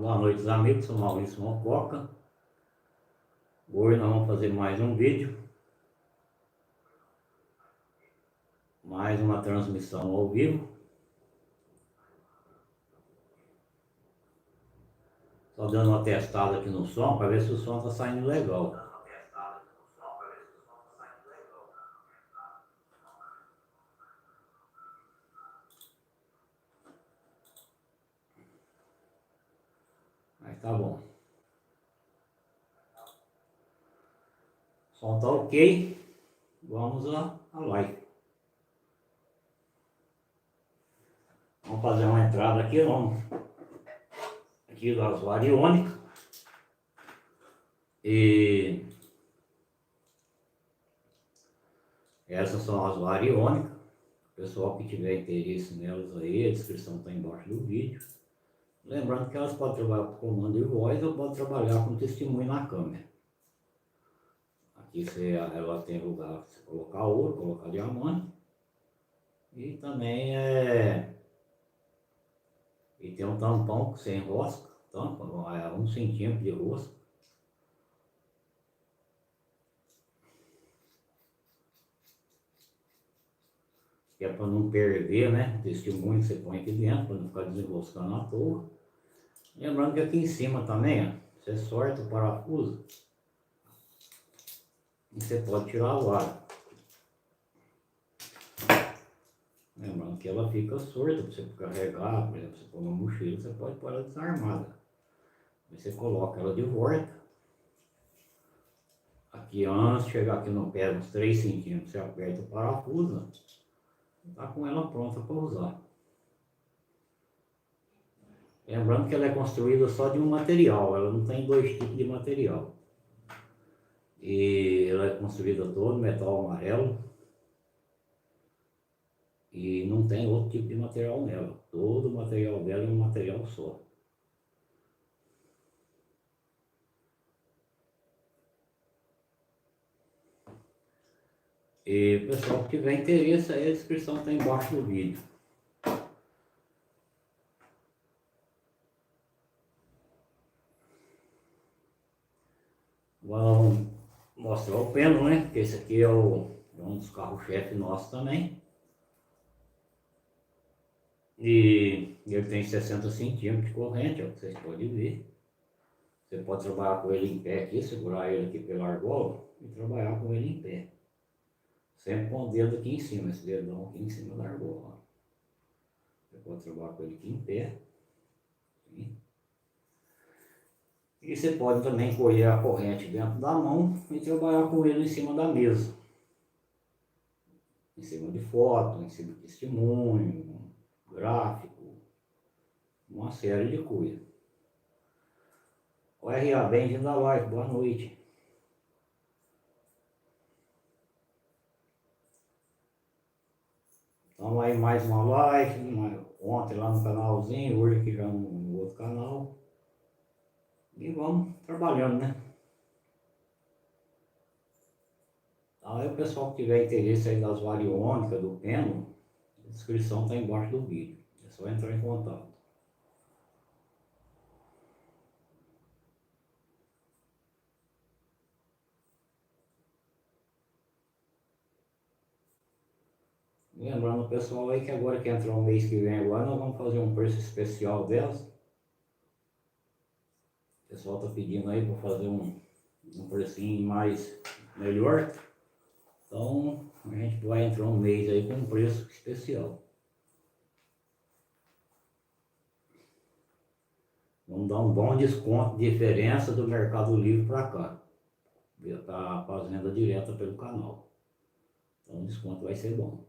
Boa noite, amigos. Sou Maurício Mococa. Hoje nós vamos fazer mais um vídeo, mais uma transmissão ao vivo. Só dando uma testada aqui no som para ver se o som está saindo legal. Mas tá bom. O som tá ok. Vamos à live. Vamos fazer uma entrada aqui, vamos aqui das variônicas. E essas são as variônicas. O pessoal que tiver interesse nelas aí, a descrição está embaixo do vídeo. Lembrando que elas podem trabalhar com comando de voz ou podem trabalhar com testemunho na câmera. Aqui ela tem lugar para você colocar ouro, colocar diamante. E também e tem um tampão que você enrosca, tampa, 1 centímetro de rosca. Que é para não perder, né? O testemunho que você põe aqui dentro, para não ficar desenroscando à toa. Lembrando que aqui em cima também, ó, você sorta o parafuso e você pode tirar o ar. Lembrando que ela fica solta para você carregar, por exemplo, você põe uma mochila, você pode pôr ela desarmada. Aí você coloca ela de volta. Aqui antes de chegar aqui no pé, uns 3 centímetros, você aperta o parafuso, está com ela pronta para usar. Lembrando que ela é construída só de um material, ela não tem 2 tipos de material. E ela é construída todo metal amarelo. E não tem outro tipo de material nela. Todo o material dela é um material só. E o pessoal que tiver interesse, aí a descrição está embaixo do vídeo. Vamos mostrar o pêndulo, né? Porque esse aqui é um dos carros-chefe nossos também. E ele tem 60 centímetros de corrente, ó, que vocês podem ver. Você pode trabalhar com ele em pé aqui, segurar ele aqui pela argola e trabalhar com ele em pé. Sempre com o dedo aqui em cima, esse dedão aqui em cima da argola. Você pode trabalhar com ele aqui em pé. Assim. E você pode também colher a corrente dentro da mão e trabalhar com ele em cima da mesa. Em cima de foto, em cima de testemunho, gráfico, uma série de coisas. O RA, bem-vindo à live, boa noite. Então aí mais uma live, ontem lá no canalzinho, hoje aqui já no outro canal. E vamos trabalhando, né? Então aí o pessoal que tiver interesse aí das variônicas, do pêndulo, a descrição está embaixo do vídeo. É só entrar em contato. Lembrando o pessoal aí que agora que entrou o mês que vem agora, nós vamos fazer um preço especial delas. O pessoal está pedindo aí para fazer um precinho mais melhor. Então a gente vai entrar um mês aí com um preço especial. Vamos dar um bom desconto de diferença do Mercado Livre para cá. Está fazendo direta pelo canal. Então o desconto vai ser bom.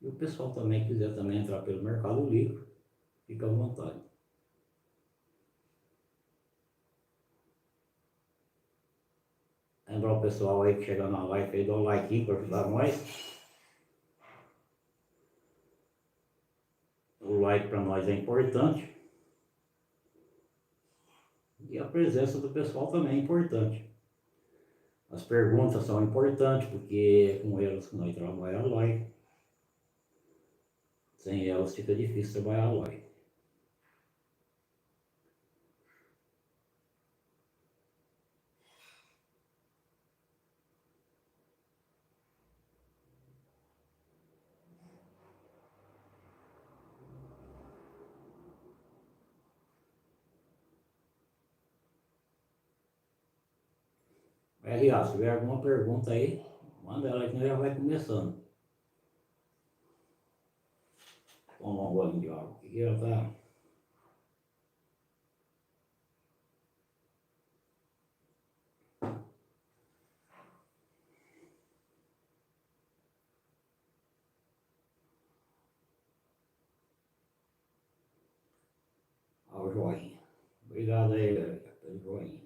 E o pessoal também quiser também entrar pelo Mercado Livre, fica à vontade. Lembrar o pessoal aí que chega na live aí, dá um like para ajudar nós. O like para nós é importante. E a presença do pessoal também é importante. As perguntas são importantes, porque é com elas que nós trabalhamos a live. Sem elas fica difícil trabalhar a live. RA, se tiver alguma pergunta aí, manda ela que nós já vai começando. Tomar um golinho de água aqui, que já tá. Ao joinha. Obrigado aí, galera, pelo joinha.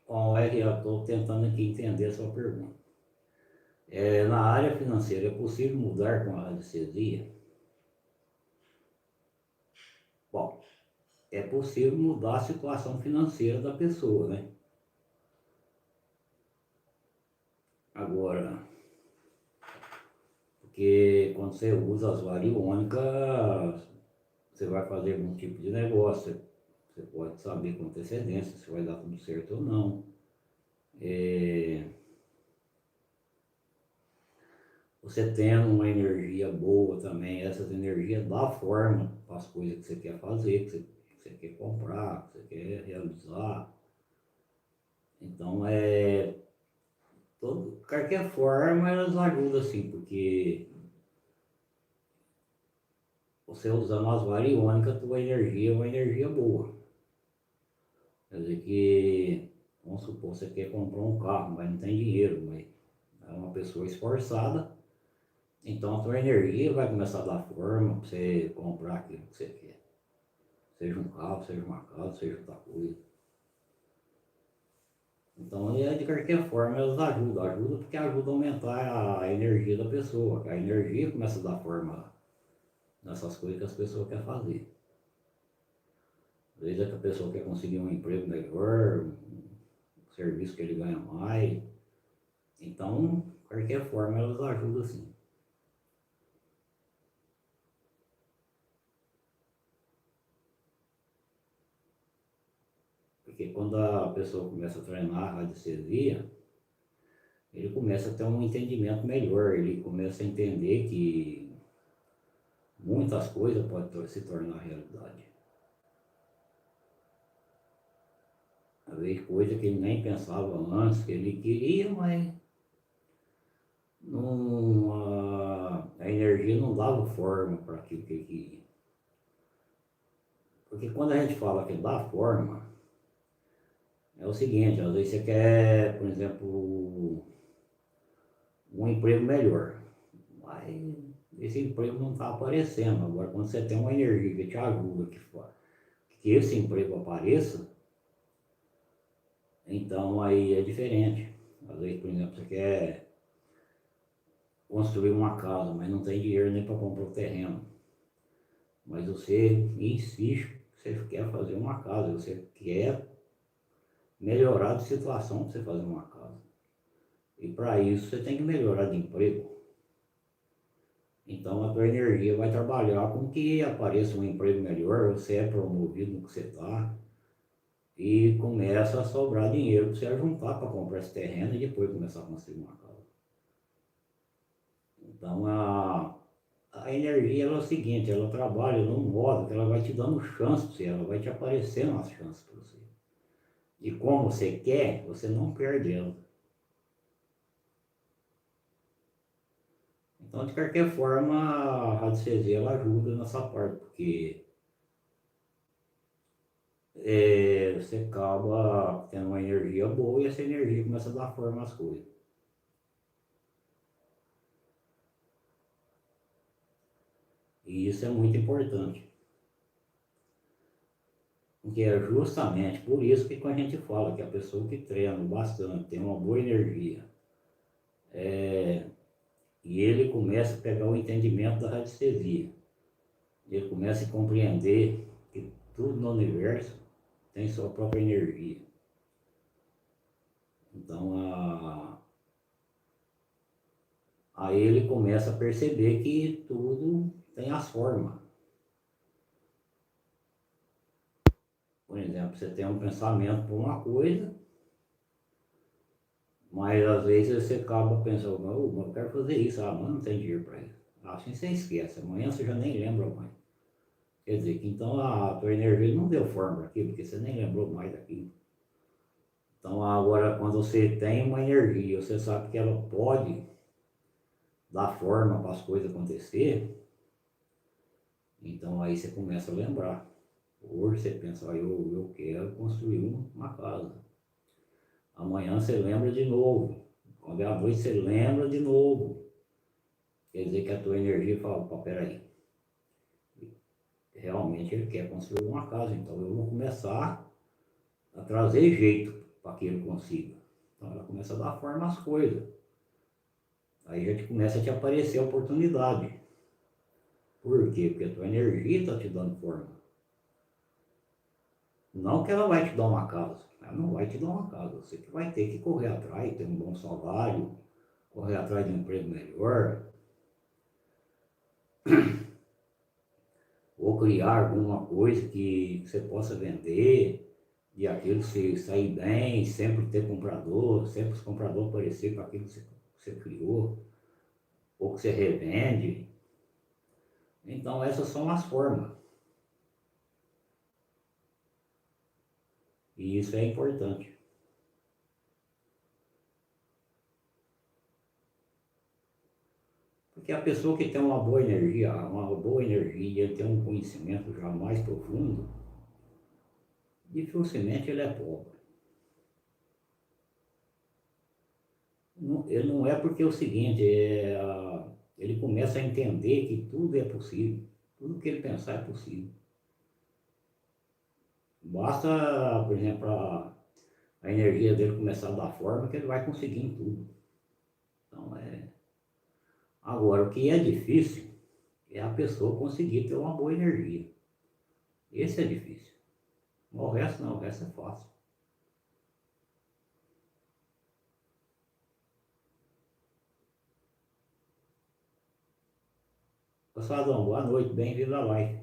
Bom, RA, estou tentando aqui entender a sua pergunta. Na área financeira, é possível mudar com a radiestesia? Bom, é possível mudar a situação financeira da pessoa, né? Agora, porque quando você usa as variônicas, você vai fazer algum tipo de negócio, você pode saber com antecedência se vai dar tudo certo ou não. Você tendo uma energia boa também, essas energias dá forma para as coisas que você quer fazer, que você quer comprar, que você quer realizar. Então, qualquer forma elas ajudam assim, porque você usando as variônicas, a tua energia é uma energia boa. Quer dizer que, vamos supor, você quer comprar um carro, mas não tem dinheiro, mas é uma pessoa esforçada, então a tua energia vai começar a dar forma para você comprar aquilo que você quer. Seja um carro, seja uma casa, seja outra coisa. Então, de qualquer forma, elas ajudam porque ajuda a aumentar a energia da pessoa, a energia começa a dar forma nessas coisas que as pessoas querem fazer. Às vezes é que a pessoa quer conseguir um emprego melhor, um serviço que ele ganha mais. Então, de qualquer forma, elas ajudam sim. Porque quando a pessoa começa a treinar a radiestesia, ele começa a ter um entendimento melhor, ele começa a entender que muitas coisas podem se tornar realidade. Às vezes coisa que ele nem pensava antes, que ele queria, mas não, a energia não dava forma para aquilo que ele queria. Porque quando a gente fala que dá forma, é o seguinte, às vezes você quer, por exemplo, um emprego melhor, mas esse emprego não está aparecendo. Agora, quando você tem uma energia que te ajuda, que esse emprego apareça, então aí é diferente. Às vezes, por exemplo, você quer construir uma casa, mas não tem dinheiro nem para comprar o terreno. Mas você insiste, você quer fazer uma casa, você quer melhorar de situação para você fazer uma casa. E para isso você tem que melhorar de emprego. Então a tua energia vai trabalhar com que apareça um emprego melhor, você é promovido no que você está e começa a sobrar dinheiro para você juntar para comprar esse terreno e depois começar a construir uma casa. Então a energia ela é o seguinte, ela trabalha num modo que ela vai te dando chance para você, ela vai te aparecendo as chances para você. E como você quer, você não perde ela. Então, de qualquer forma, a radiestesia ela ajuda nessa parte, porque você acaba tendo uma energia boa e essa energia começa a dar forma às coisas. E isso é muito importante. Porque é justamente por isso que a gente fala que a pessoa que treina bastante, tem uma boa energia, e ele começa a pegar o entendimento da radiestesia. Ele começa a compreender que tudo no universo tem sua própria energia. Então aí ele começa a perceber que tudo tem as formas. Por exemplo, você tem um pensamento por uma coisa, mas às vezes você acaba pensando, oh, eu quero fazer isso, mas não tem dinheiro para isso. Assim você esquece, amanhã você já nem lembra mais. Quer dizer que então a tua energia não deu forma para aquilo, porque você nem lembrou mais daquilo. Então agora quando você tem uma energia, você sabe que ela pode dar forma para as coisas acontecer, então aí você começa a lembrar. Hoje você pensa, eu quero construir uma casa. Amanhã você lembra de novo. Quando é a noite você lembra de novo. Quer dizer que a tua energia fala, opa, peraí, realmente ele quer construir uma casa, então eu vou começar a trazer jeito para que ele consiga. Então ela começa a dar forma às coisas. Aí já começa a te aparecer a oportunidade. Por quê? Porque a tua energia está te dando forma. Não que ela vai te dar uma casa. Ela não vai te dar uma casa. Você que vai ter que correr atrás, ter um bom salário, correr atrás de um emprego melhor, ou criar alguma coisa que você possa vender, e aquilo se sair bem, sempre ter comprador, sempre os compradores aparecer com aquilo que você criou, ou que você revende. Então essas são as formas. E isso é importante. Porque a pessoa que tem uma boa energia, tem um conhecimento já mais profundo, dificilmente ele é pobre. Não, ele não é porque é o seguinte, ele começa a entender que tudo é possível, tudo que ele pensar é possível. Basta, por exemplo, a energia dele começar a dar forma que ele vai conseguir em tudo. Então Agora, o que é difícil é a pessoa conseguir ter uma boa energia. Esse é difícil. O resto não, o resto é fácil. Passadão, boa noite, bem-vindo à live.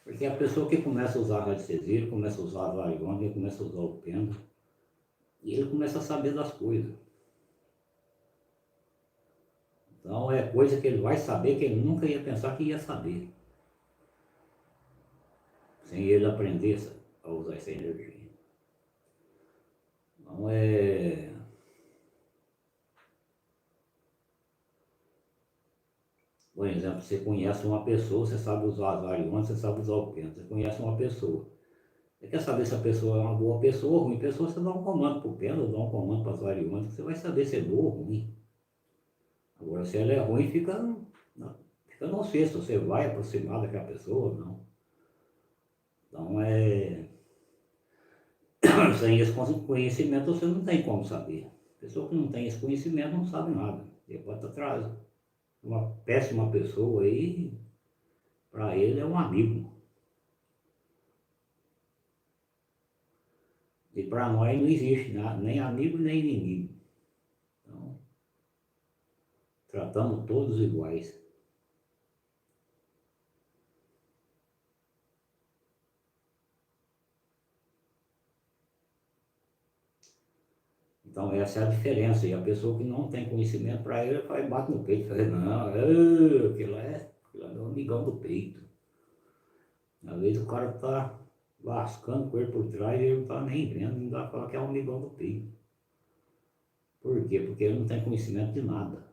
Porque a pessoa que começa a usar a radiestesia, começa a usar a variônica, começa a usar o pêndulo, e ele começa a saber das coisas. Então é coisa que ele vai saber que ele nunca ia pensar que ia saber. Sem ele aprender a usar essa energia. Então por exemplo, você conhece uma pessoa, você sabe usar as variônicas, você sabe usar o pêndulo. Você conhece uma pessoa. Você quer saber se a pessoa é uma boa pessoa ou ruim pessoa, você dá um comando para o pêndulo, dá um comando para as variônicas, você vai saber se é boa ou ruim. Agora, se ela é ruim, fica não sei se você vai aproximar daquela pessoa ou não. Então, sem esse conhecimento, você não tem como saber. A pessoa que não tem esse conhecimento não sabe nada. Ele pode estar atrás. Uma péssima pessoa aí, para ele é um amigo. E para nós não existe nada, nem amigo nem inimigo. Então, tratamos todos iguais. Então essa é a diferença. E a pessoa que não tem conhecimento, para ele, vai bate no peito, fala, não, aquilo é meu amigão do peito. Às vezes o cara tá lascando com ele por trás e ele não tá nem vendo, não dá pra falar que é um amigão do peito. Por quê? Porque ele não tem conhecimento de nada.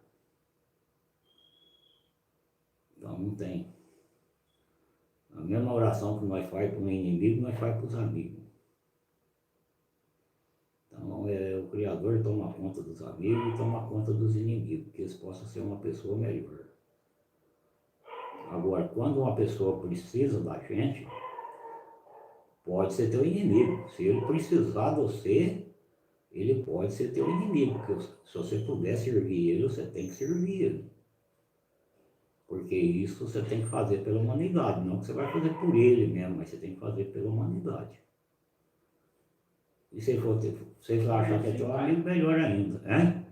Então não tem. A mesma oração que nós faz para um inimigo, nós faz para os amigos. Então o Criador toma conta dos amigos e toma conta dos inimigos, que eles possam ser uma pessoa melhor. Agora, quando uma pessoa precisa da gente, pode ser teu inimigo. Se ele precisar de você, ele pode ser teu inimigo, porque se você puder servir ele, você tem que servir ele. Porque isso você tem que fazer pela humanidade, não que você vai fazer por ele mesmo, mas você tem que fazer pela humanidade. E se você for achar que é teu amigo, melhor ainda, né?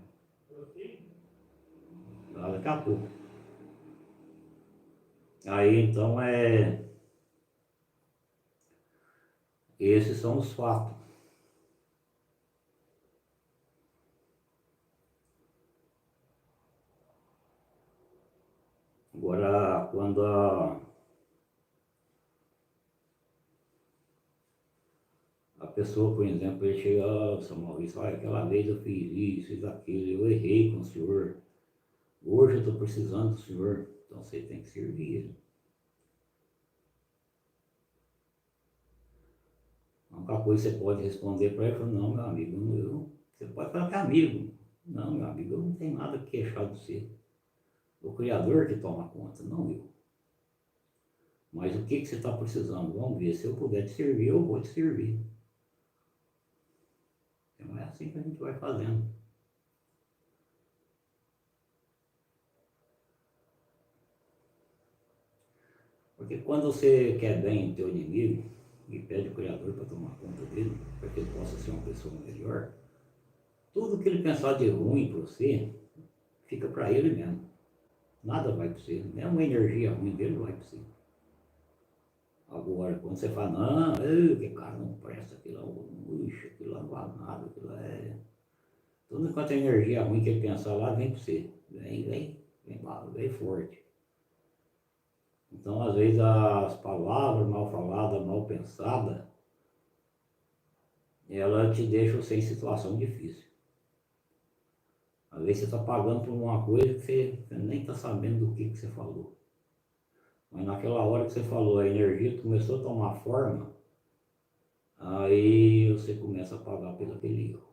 Daqui a pouco. Aí então esses são os fatos. Agora, quando a pessoa, por exemplo, ele chega, São Maurício, olha, aquela vez eu fiz isso, fiz aquilo, eu errei com o senhor, hoje eu estou precisando do senhor, então você tem que servir ele. A única coisa que você pode responder para ele, não, meu amigo, você pode falar que é amigo, não, meu amigo, eu não tenho nada que queixar de você, o Criador que toma conta, não eu. Mas o que você está precisando? Vamos ver, se eu puder te servir, eu vou te servir. Então é assim que a gente vai fazendo. Porque quando você quer bem o teu inimigo e pede o Criador para tomar conta dele, para que ele possa ser uma pessoa melhor, tudo que ele pensar de ruim para você, fica para ele mesmo. Nada vai para você, nem uma energia ruim dele vai para você. Agora, quando você fala, não, que cara não presta, aquilo é aquilo lá não vale nada, aquilo é... Tudo quanto é energia ruim que ele pensar lá, vem para você. Vem lá, vem forte. Então, às vezes, as palavras mal faladas, mal pensadas, ela te deixa você em situação difícil. Às vezes você está pagando por uma coisa que você nem está sabendo do que você falou. Mas naquela hora que você falou, a energia começou a tomar forma, aí você começa a pagar pelo aquele erro.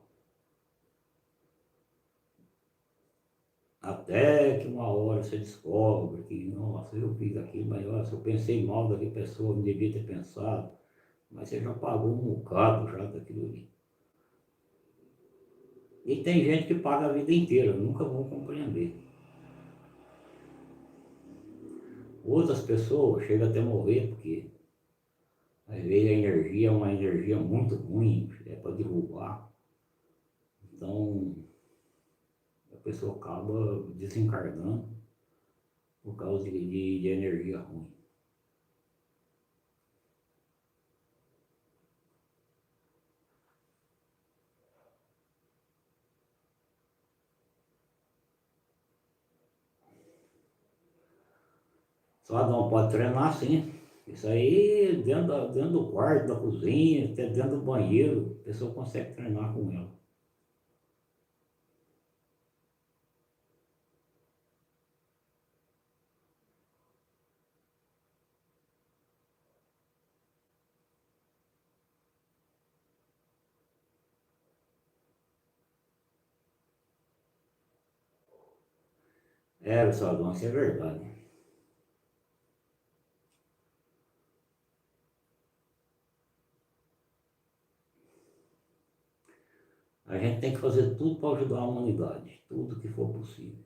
Até que uma hora você descobre que, nossa, eu fiz aquilo, mas nossa, eu pensei mal daquela pessoa, não devia ter pensado. Mas você já pagou um bocado já daquilo ali. E tem gente que paga a vida inteira, nunca vão compreender. Outras pessoas chegam até morrer, porque às vezes a energia é uma energia muito ruim, é para derrubar. Então a pessoa acaba desencarnando por causa de energia ruim. Só não pode treinar sim. Isso aí dentro do quarto, da cozinha, até dentro do banheiro, a pessoa consegue treinar com ela. É, Sadão, isso é verdade. A gente tem que fazer tudo para ajudar a humanidade, tudo que for possível.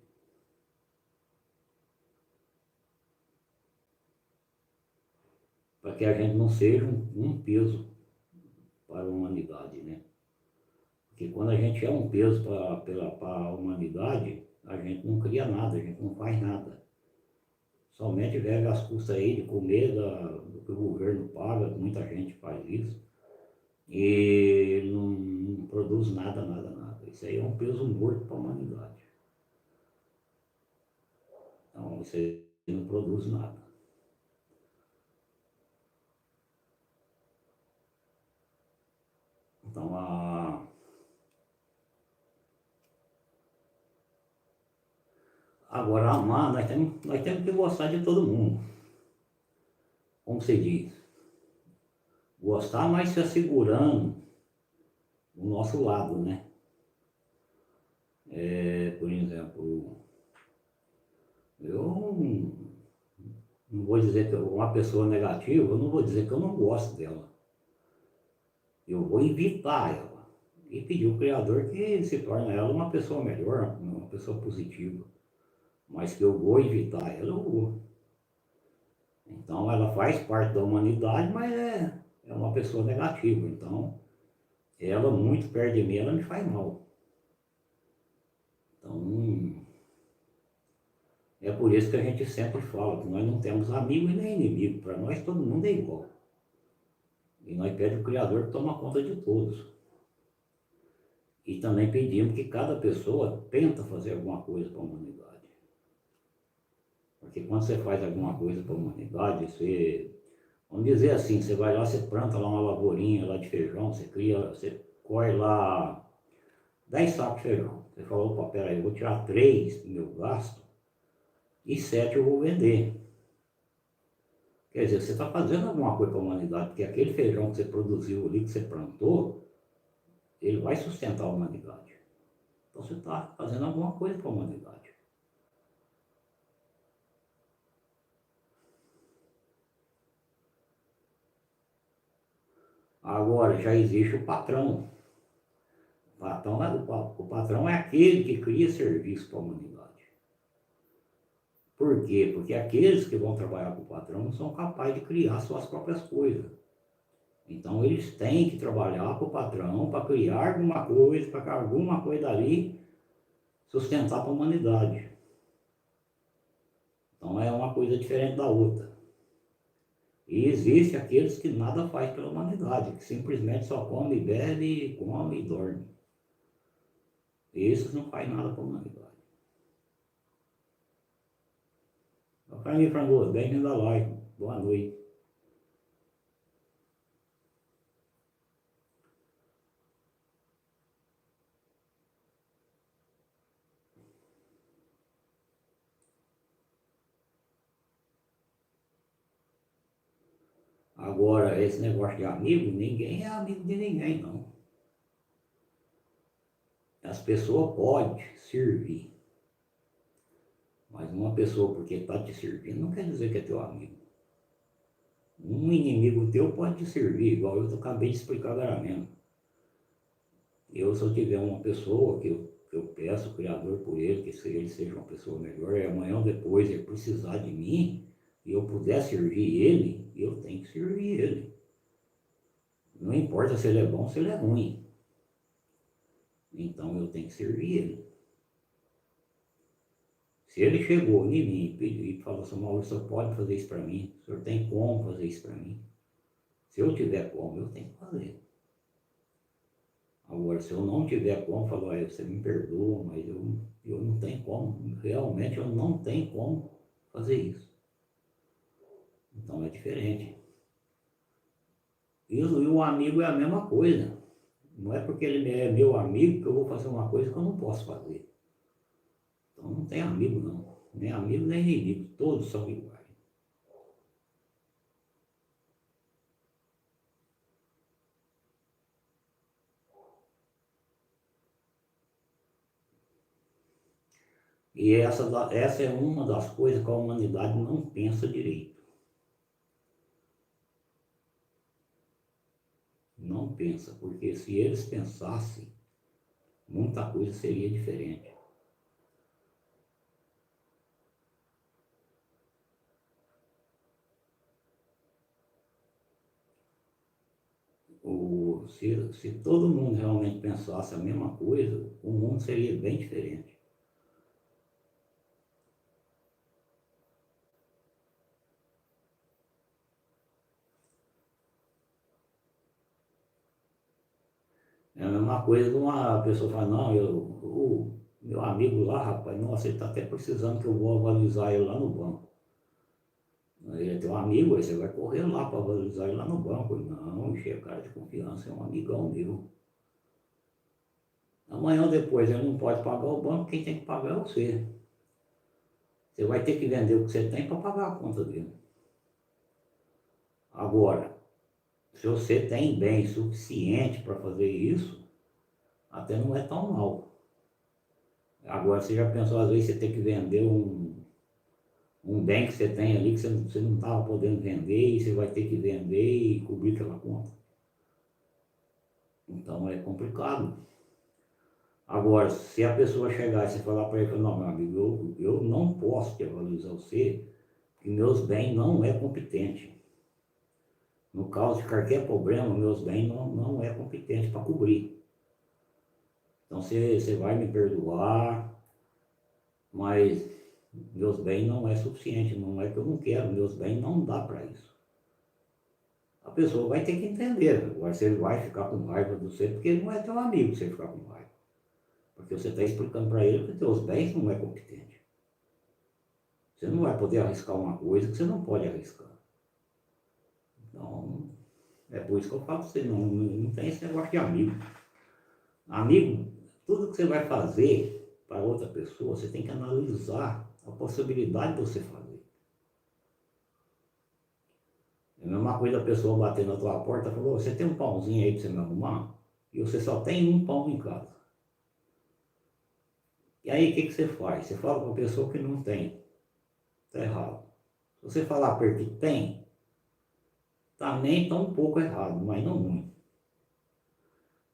Para que a gente não seja um peso para a humanidade, né? Porque quando a gente é um peso para a humanidade, a gente não cria nada, a gente não faz nada. Somente vive as custas aí de comer do que o governo paga, muita gente faz isso, e ele não produz nada, nada, nada. Isso aí é um peso morto para a humanidade. Então, isso aí não produz nada. Então, agora amar, nós temos que gostar de todo mundo, como você diz. Gostar, mas se assegurando o nosso lado, né? Por exemplo, eu não vou dizer que uma pessoa negativa, eu não vou dizer que eu não gosto dela. Eu vou evitar ela. e pedir ao Criador que se torne ela uma pessoa melhor, uma pessoa positiva. Mas que eu vou evitar ela, eu vou. Então ela faz parte da humanidade, mas é uma pessoa negativa. Então ela muito perto de mim, ela me faz mal. Então é por isso que a gente sempre fala que nós não temos amigo e nem inimigo. Para nós todo mundo é igual. E nós pedimos ao Criador que toma conta de todos. E também pedimos que cada pessoa tenta fazer alguma coisa para a humanidade. Porque quando você faz alguma coisa para a humanidade, você, vamos dizer assim, você vai lá, você planta lá uma lavourinha lá de feijão, você cria, você colhe lá 10 sacos de feijão. Você falou, opa, peraí, eu vou tirar 3 do meu gasto e 7 eu vou vender. Quer dizer, você está fazendo alguma coisa para a humanidade, porque aquele feijão que você produziu ali, que você plantou, ele vai sustentar a humanidade. Então você está fazendo alguma coisa para a humanidade. Agora já existe o patrão. O patrão é aquele que cria serviço para a humanidade. Por quê? Porque aqueles que vão trabalhar com o patrão não são capazes de criar suas próprias coisas. Então eles têm que trabalhar com o patrão para criar alguma coisa, para que alguma coisa dali sustentar para a humanidade. Então é uma coisa diferente da outra. E existe aqueles que nada faz pela humanidade, que simplesmente só come, bebe, come e dorme. Esses não fazem nada para a humanidade. Carlinhos Frangoso, bem-vindo à live. Boa noite. Agora, esse negócio de amigo, ninguém é amigo de ninguém, não. As pessoas podem servir, mas uma pessoa porque está te servindo não quer dizer que é teu amigo. Um inimigo teu pode te servir, igual eu acabei de explicar agora mesmo. Eu, se eu tiver uma pessoa que eu peço ao Criador por ele, que ele seja uma pessoa melhor, e amanhã ou depois ele precisar de mim, e eu puder servir ele, eu tenho que servir ele. Não importa se ele é bom ou se ele é ruim. Então eu tenho que servir ele. Se ele chegou em mim e pediu e falou assim, Maurício, o senhor pode fazer isso para mim? O senhor tem como fazer isso para mim? Se eu tiver como, eu tenho que fazer. Agora, se eu não tiver como, falou, você me perdoa, mas eu não tenho como, realmente eu não tenho como fazer isso. Então é diferente. E o amigo é a mesma coisa. Não é porque ele é meu amigo que eu vou fazer uma coisa que eu não posso fazer. Então não tem amigo não. Nem amigo nem inimigo. Todos são iguais. E essa é uma das coisas que a humanidade não pensa direito. Não pensa, porque se eles pensassem, muita coisa seria diferente. Se todo mundo realmente pensasse a mesma coisa, o mundo seria bem diferente. É a mesma coisa de uma pessoa falar, não, o meu amigo lá, rapaz, nossa, ele está até precisando que eu vou avalizar ele lá no banco. Ele é teu amigo, aí você vai correr lá para valorizar ele lá no banco. Não, encher a cara de confiança, é um amigão meu. Amanhã ou depois ele não pode pagar o banco, quem tem que pagar é você. Você vai ter que vender o que você tem para pagar a conta dele. Agora, se você tem bem suficiente para fazer isso, até não é tão mal. Agora, você já pensou, às vezes você tem que vender um bem que você tem ali que você não estava podendo vender e você vai ter que vender e cobrir aquela conta. Então é complicado. Agora, se a pessoa chegar e você falar para ele, não, meu amigo, eu não posso te valorizar você, que meus bens não é competente. No caso de qualquer problema, meus bens não é competente para cobrir. Então você vai me perdoar, mas meus bens não é suficiente, não é que eu não quero, meus bens não dá para isso. A pessoa vai ter que entender, agora se ele vai ficar com raiva de você, porque ele não é teu amigo se ele ficar com raiva. Porque você está explicando para ele que teus bens não é competente. Você não vai poder arriscar uma coisa que você não pode arriscar. Então, é por isso que eu falo para você, não tem esse negócio de amigo. Amigo, tudo que você vai fazer para outra pessoa, você tem que analisar a possibilidade de você fazer. É a mesma coisa a pessoa bater na tua porta e falar, você tem um pãozinho aí para você me arrumar? E você só tem um pão em casa. E aí o que você faz? Você fala para a pessoa que não tem. Está errado. Se você falar para ele que tem, também está um pouco errado, mas não muito.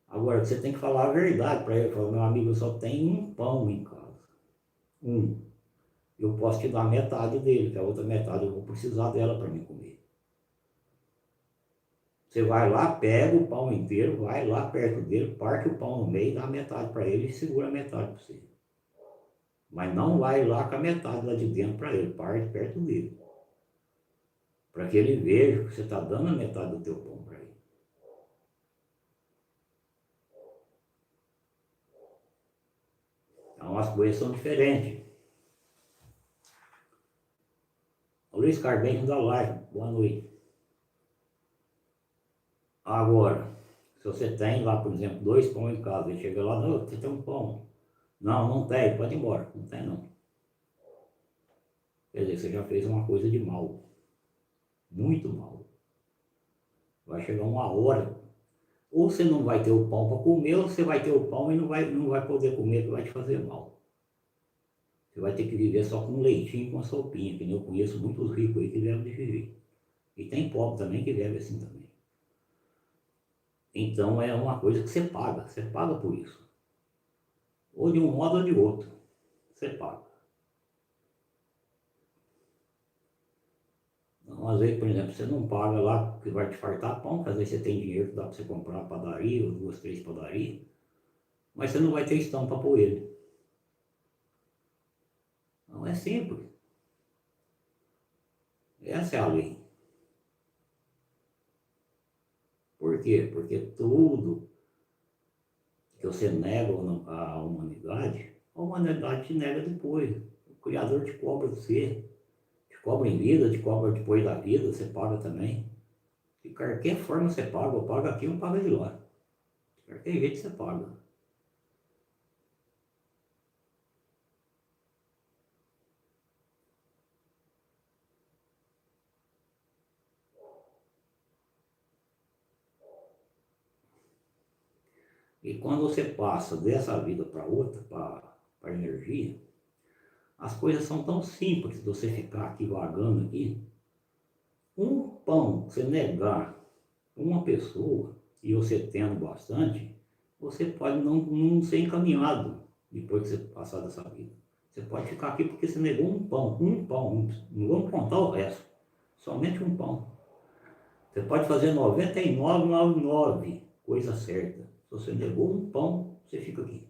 Agora, você tem que falar a verdade para ele. Falar, meu amigo, eu só tenho um pão em casa. Um. Eu posso te dar metade dele, que a outra metade eu vou precisar dela para me comer. Você vai lá, pega o pão inteiro, vai lá perto dele, parte o pão no meio, dá metade para ele e segura a metade para você. Mas não vai lá com a metade lá de dentro para ele, parte perto dele. Para que ele veja que você está dando a metade do teu pão para ele. Então as coisas são diferentes. O Luiz Cardenho da Live, boa noite. Agora, se você tem lá, por exemplo, 2 pão em casa, e chega lá, não, você tem um pão. Não, não tem, pode ir embora. Não tem não. Quer dizer, você já fez uma coisa de mal. Muito mal. Vai chegar uma hora. Ou você não vai ter o pão para comer, ou você vai ter o pão e não vai poder comer, que vai te fazer mal. Você vai ter que viver só com leitinho e com a sopinha, que eu conheço muitos ricos aí que devem de viver. E tem pobre também que vive assim também. Então é uma coisa que você paga por isso. Ou de um modo ou de outro, você paga. Então, às vezes, por exemplo, você não paga lá que vai te fartar pão, porque às vezes você tem dinheiro que dá para você comprar uma padaria, ou 2, 3 padarias, mas você não vai ter estampa por ele. Não é simples. Essa é a lei. Por quê? Porque tudo que você nega à humanidade, a humanidade te nega depois. O Criador te cobra de você. Te cobra em vida, te cobra depois da vida, você paga também. De qualquer forma você paga, ou paga aqui ou paga de lá. De qualquer jeito você paga. E quando você passa dessa vida para outra, para a energia, as coisas são tão simples de você ficar aqui vagando aqui. Um pão, você negar uma pessoa, e você tendo bastante, você pode não ser encaminhado depois que você passar dessa vida. Você pode ficar aqui porque você negou um pão, não vamos contar o resto, somente um pão. Você pode fazer 99,99, coisa certa. Se você negou um pão, você fica aqui.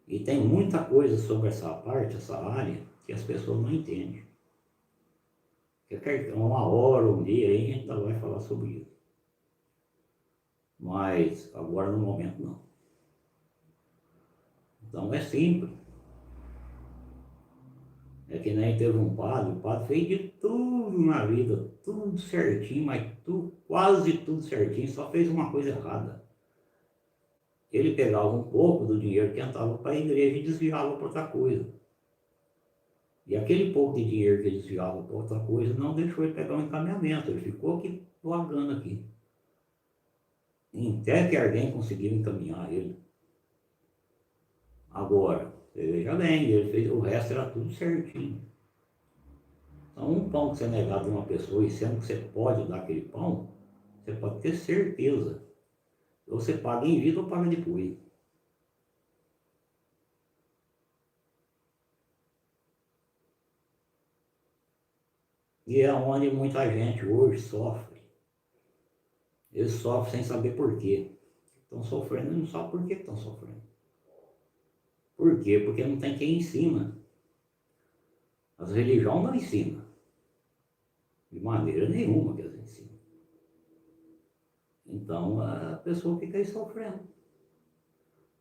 E tem muita coisa sobre essa parte, essa área, que as pessoas não entendem. Uma hora, um dia aí, a gente ainda vai falar sobre isso. Mas agora no momento não. Então é simples. É que nem teve um padre, o padre fez de tudo na vida, tudo certinho, mas tudo, quase tudo certinho, só fez uma coisa errada. Ele pegava um pouco do dinheiro que entrava para a igreja e desviava para outra coisa. E aquele pouco de dinheiro que ele desviava para outra coisa não deixou ele pegar um encaminhamento, ele ficou aqui vagando aqui. Até que alguém conseguiu encaminhar ele. Agora, você veja bem, ele fez, o resto era tudo certinho. Então, um pão que você negar de uma pessoa e sendo que você pode dar aquele pão, Você pode ter certeza. Ou você paga em vida ou paga depois. E é onde muita gente hoje sofre. Eles sofrem sem saber por quê. Estão sofrendo e não sabem por que estão sofrendo. Por quê? Porque não tem quem ensina. As religiões não ensinam. De maneira nenhuma que elas ensinam. Então a pessoa fica aí sofrendo.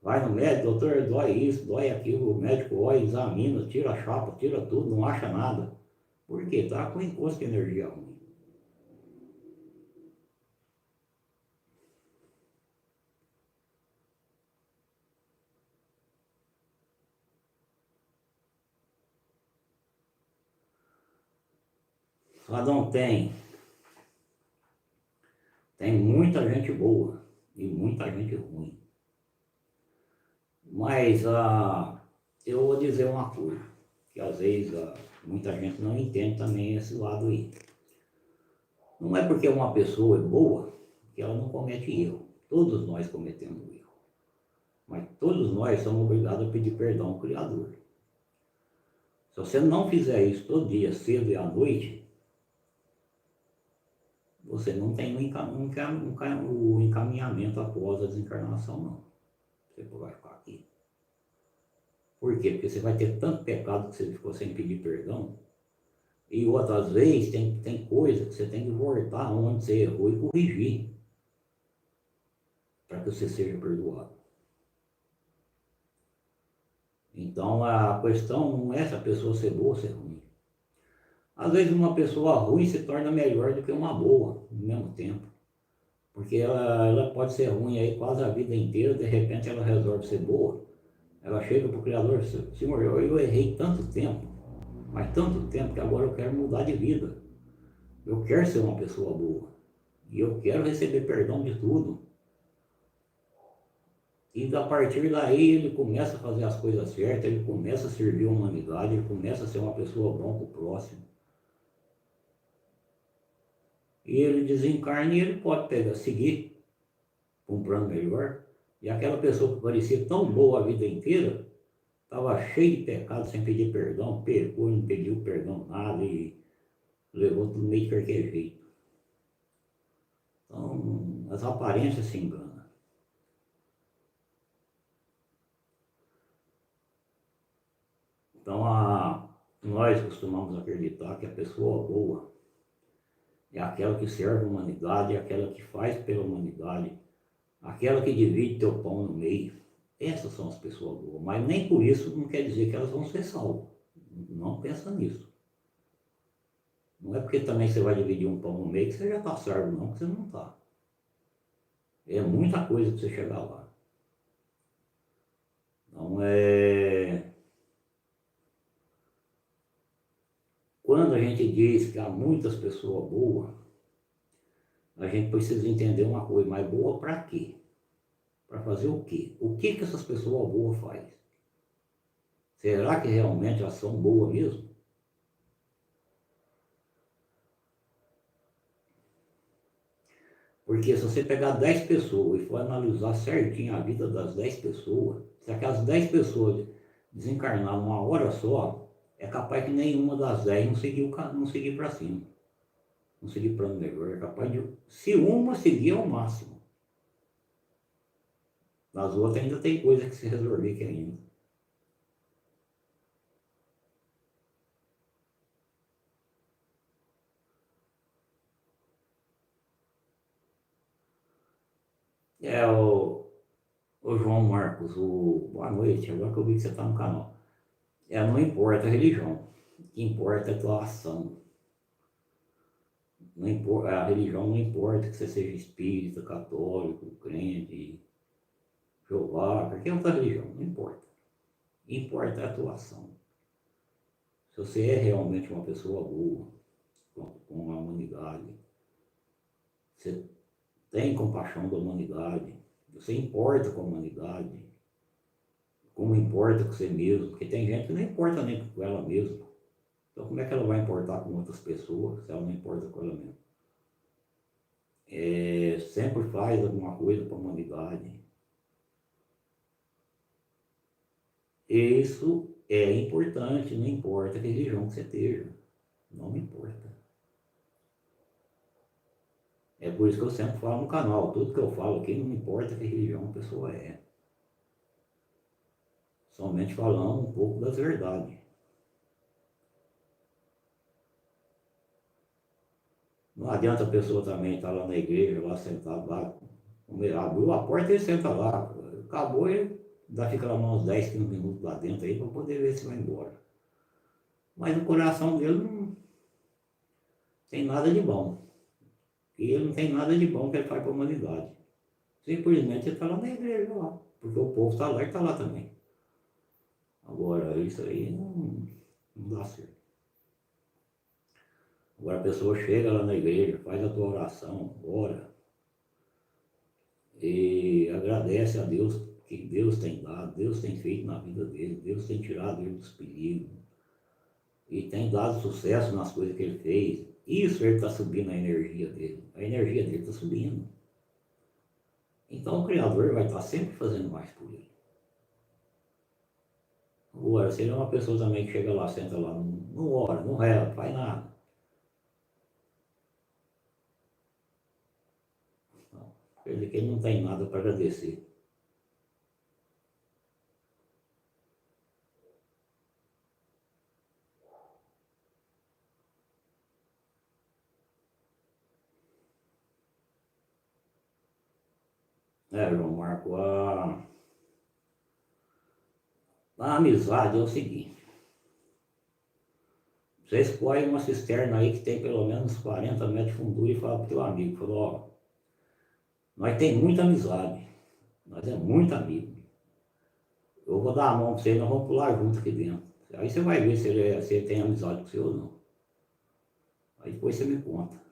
Vai no médico, doutor, dói isso, dói aquilo, o médico olha, examina, tira a chapa, tira tudo, não acha nada. Por quê? Tá com encosto de energia ruim. Só não tem muita gente boa e muita gente ruim. Mas eu vou dizer uma coisa, que às vezes muita gente não entende também esse lado aí. Não é porque uma pessoa é boa que ela não comete erro. Todos nós cometemos erro. Mas todos nós somos obrigados a pedir perdão ao Criador. Se você não fizer isso todo dia, cedo e à noite, você não tem o encaminhamento após a desencarnação, não. Você vai ficar aqui. Por quê? Porque você vai ter tanto pecado que você ficou sem pedir perdão. E outras vezes tem coisa que você tem que voltar onde você errou e corrigir. Para que você seja perdoado. Então a questão não é se a pessoa ser boa ou ser ruim. Às vezes uma pessoa ruim se torna melhor do que uma boa no mesmo tempo. Porque ela pode ser ruim aí quase a vida inteira, de repente ela resolve ser boa. Ela chega para o Criador, Senhor, eu errei tanto tempo, mas tanto tempo que agora eu quero mudar de vida. Eu quero ser uma pessoa boa. E eu quero receber perdão de tudo. E a partir daí ele começa a fazer as coisas certas, ele começa a servir a humanidade, ele começa a ser uma pessoa bom para o próximo. E ele desencarna e ele pode seguir com um plano melhor. E aquela pessoa que parecia tão boa a vida inteira, estava cheia de pecado sem pedir perdão, pecou, não pediu perdão nada e levou tudo meio de qualquer jeito. Então, as aparências se enganam. Então, nós costumamos acreditar que a pessoa boa é aquela que serve a humanidade, é aquela que faz pela humanidade, aquela que divide teu pão no meio. Essas são as pessoas boas, mas nem por isso não quer dizer que elas vão ser salvas. Não pensa nisso. Não é porque também você vai dividir um pão no meio que você já está salvo, não, que você não está. É muita coisa para você chegar lá. Então quando a gente diz que há muitas pessoas boas, a gente precisa entender uma coisa, mas boa para quê? Para fazer o quê? O que que essas pessoas boas fazem? Será que realmente elas são boas mesmo? Porque se você pegar 10 pessoas e for analisar certinho a vida das 10 pessoas, se aquelas 10 pessoas desencarnar numa hora só, é capaz que nenhuma das 10 não seguir para cima. Não seguir plano melhor. É capaz de, se uma seguir, é o máximo. Nas outras ainda tem coisa que se resolver que ainda. É o João Marcos, boa noite, agora que eu vi que você está no canal. Não importa a religião, o que importa é a tua ação. Não importa, a religião não importa que você seja espírita, católico, crente, Jeová, qualquer outra religião, não importa. Importa a tua ação. Se você é realmente uma pessoa boa, com a humanidade, você tem compaixão da humanidade, você importa com a humanidade, como importa com você mesmo, porque tem gente que não importa nem com ela mesma. Então como é que ela vai importar com outras pessoas se ela não importa com ela mesma? sempre faz alguma coisa para a humanidade. Isso é importante, não importa que religião que você esteja, não me importa. É por isso que eu sempre falo no canal, tudo que eu falo aqui não importa que religião a pessoa é. Somente falando um pouco das verdades. Não adianta a pessoa também estar lá na igreja, lá sentado lá, abriu a porta e ele senta lá, acabou ele ainda fica lá uns 10, 15 minutos lá dentro aí para poder ver se vai embora. Mas no coração dele não tem nada de bom. E ele não tem nada de bom que ele faz para a humanidade. Simplesmente ele está lá na igreja lá, porque o povo está lá e está lá também. Agora, isso aí não dá certo. Agora a pessoa chega lá na igreja, faz a tua oração, ora, e agradece a Deus que Deus tem dado, Deus tem feito na vida dele, Deus tem tirado ele dos perigos, e tem dado sucesso nas coisas que ele fez. Isso ele está subindo a energia dele está subindo. Então o Criador vai estar sempre fazendo mais por ele. Agora, se ele é uma pessoa também que chega lá, senta lá, não ora, não reza, não faz nada. Não, quer dizer que ele não tem nada para agradecer. João Marco, a amizade é o seguinte. Você escolhe uma cisterna aí que tem pelo menos 40 metros de fundura e fala pro teu amigo, falou, ó, nós tem muita amizade, nós é muito amigo. Eu vou dar a mão pra você e nós vamos pular junto aqui dentro. Aí você vai ver se ele tem amizade com você ou não. Aí depois você me conta.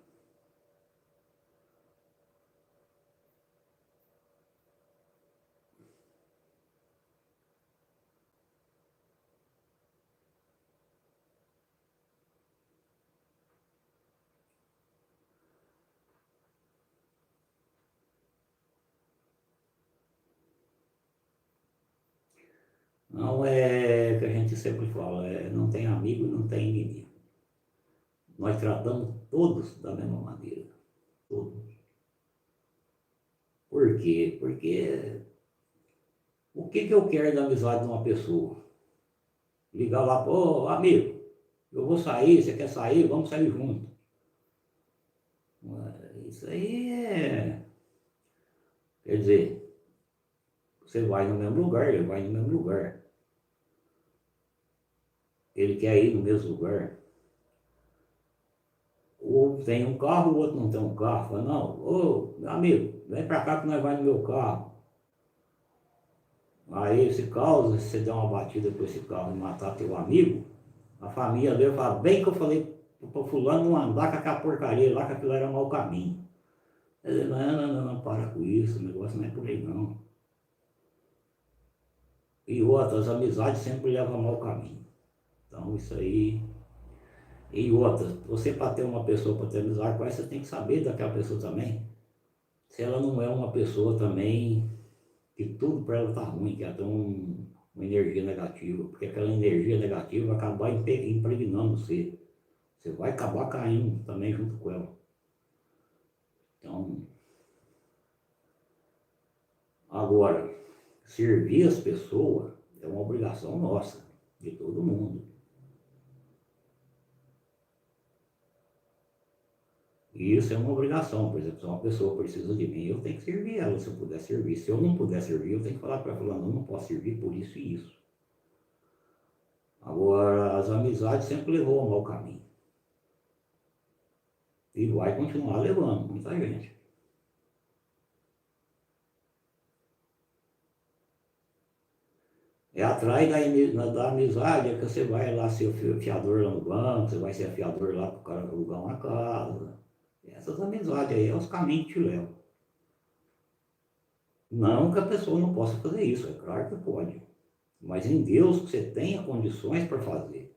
Não é que a gente sempre fala, não tem amigo e não tem inimigo. Nós tratamos todos da mesma maneira. Todos. Por quê? Porque o que eu quero da amizade de uma pessoa? Ligar lá, pô, amigo, eu vou sair, você quer sair? Vamos sair junto. Isso aí quer dizer, você vai no mesmo lugar, ele vai no mesmo lugar. Ele quer ir no mesmo lugar. Ou tem um carro, o outro não tem um carro. Fala, não, ô, meu amigo, vem pra cá que nós vamos no meu carro. Aí esse carro, se você der uma batida com esse carro e matar teu amigo, a família dele fala, bem que eu falei pro fulano não andar com aquela porcaria lá, que aquilo era mau caminho. Ele, não, para com isso, o negócio não é por aí não. E outras, amizades sempre levam a mau caminho. Então isso aí. E outras, você para ter uma pessoa para ter amizade com ela, você tem que saber daquela pessoa também. Se ela não é uma pessoa também que tudo para ela tá ruim, que ela tem uma energia negativa, porque aquela energia negativa vai acabar impregnando você. Você vai acabar caindo também junto com ela. Então, agora, servir as pessoas é uma obrigação nossa, de todo mundo. E isso é uma obrigação, por exemplo, se uma pessoa precisa de mim, eu tenho que servir ela se eu puder servir. Se eu não puder servir, eu tenho que falar para ela, não posso servir por isso e isso. Agora, as amizades sempre levou ao mau caminho. E vai continuar levando muita gente. É atrás da amizade, é que você vai lá ser fiador lá no banco, você vai ser fiador lá para o cara alugar uma casa. Essas amizades aí é os caminhos que te levam. Não que a pessoa não possa fazer isso, é claro que pode. Mas em Deus você tenha condições para fazer.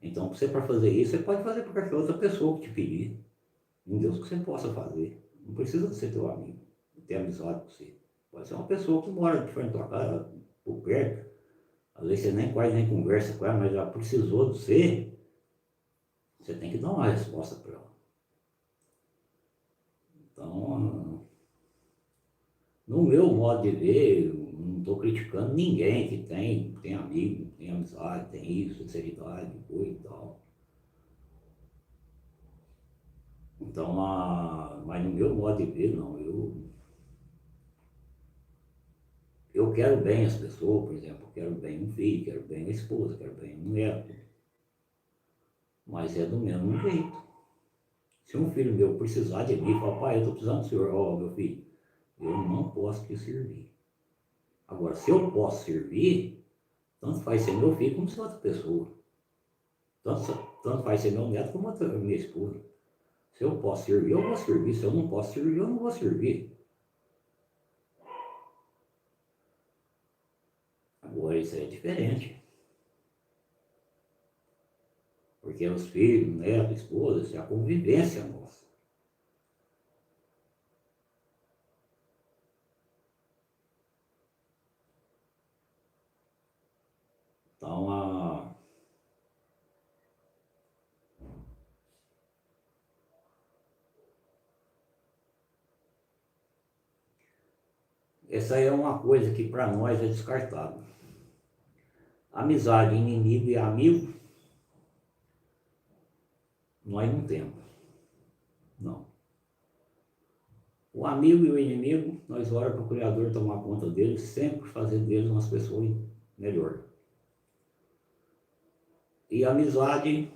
Então, você para fazer isso, você pode fazer para qualquer outra pessoa que te pedir. Em Deus que você possa fazer. Não precisa de ser teu amigo, ter amizade com você. Pode ser uma pessoa que mora de frente da tua casa, por perto. Às vezes você nem quase nem conversa com ela, mas ela precisou de você. Você tem que dar uma resposta para ela. Então, no meu modo de ver, eu não estou criticando ninguém que tem amigo, tem amizade, tem isso, sinceridade, coisa e tal. Então, mas no meu modo de ver, não, eu quero bem as pessoas, por exemplo, quero bem um filho, quero bem a esposa, quero bem um neto, mas é do mesmo jeito. Se um filho meu precisar de mim, falar, pai, eu estou precisando do senhor, ó, meu filho, eu não posso te servir. Agora, se eu posso servir, tanto faz ser meu filho como ser outra pessoa. Tanto, tanto faz ser meu neto como outra, minha esposa. Se eu posso servir, eu vou servir. Se eu não posso servir, eu não vou servir. Agora, isso aí é diferente. Porque os filhos, neto, esposa, isso é a convivência nossa. Então, essa aí é uma coisa que para nós é descartável. Amizade, inimigo e amigo, nós não temos. Não. O amigo e o inimigo, nós oramos para o Criador tomar conta deles, sempre fazer deles umas pessoas melhor. E a amizade,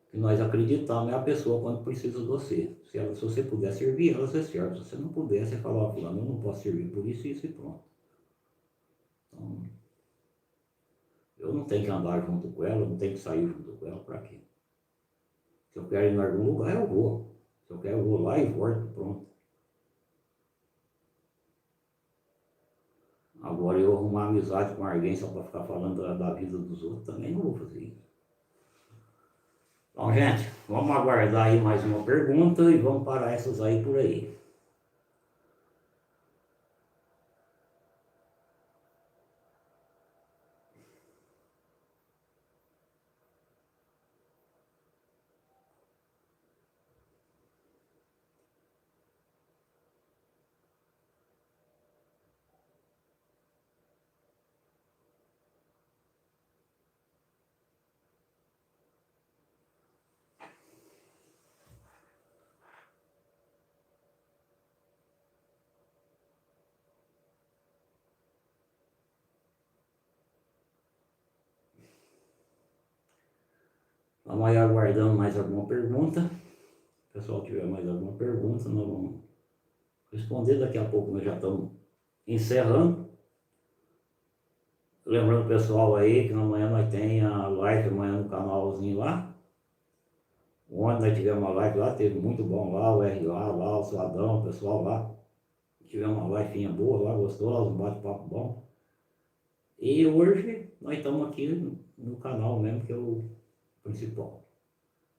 que nós acreditamos, é a pessoa quando precisa de você. Se você puder servir, ela você serve. Se você não puder, você fala, ó, fulano, eu não posso servir por isso, isso e pronto. Então, eu não tenho que andar junto com ela, eu não tenho que sair junto com ela, para quê? Se eu quero ir em algum lugar, eu vou. Se eu quero, eu vou lá e volto, pronto. Agora eu arrumar amizade com alguém só para ficar falando da vida dos outros, também não vou fazer isso. Então, gente, vamos aguardar aí mais uma pergunta e vamos parar essas aí por aí. Vamos aí aguardando mais alguma pergunta. Se o pessoal tiver mais alguma pergunta, nós vamos responder. Daqui a pouco nós já estamos encerrando. Lembrando o pessoal aí que amanhã nós tem a live amanhã no canalzinho lá. Ontem nós tivemos uma live lá, teve muito bom lá, o RA lá, o Suadão, o pessoal lá. Tivemos uma live boa lá, gostosa, um bate-papo bom. E hoje nós estamos aqui no canal mesmo, que é o principal.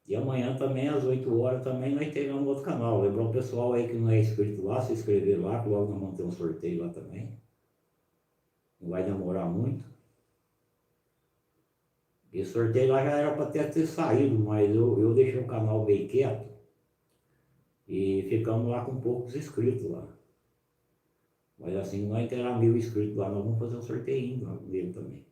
E amanhã também, às 8 horas, também nós teremos um outro canal. Lembrar o pessoal aí que não é inscrito lá, se inscrever lá, que logo nós vamos ter um sorteio lá também. Não vai demorar muito. E o sorteio lá já era para ter saído, mas eu deixei o canal bem quieto. E ficamos lá com poucos inscritos lá. Mas assim, nós terá 1.000 inscritos lá, nós vamos fazer um sorteio dele também.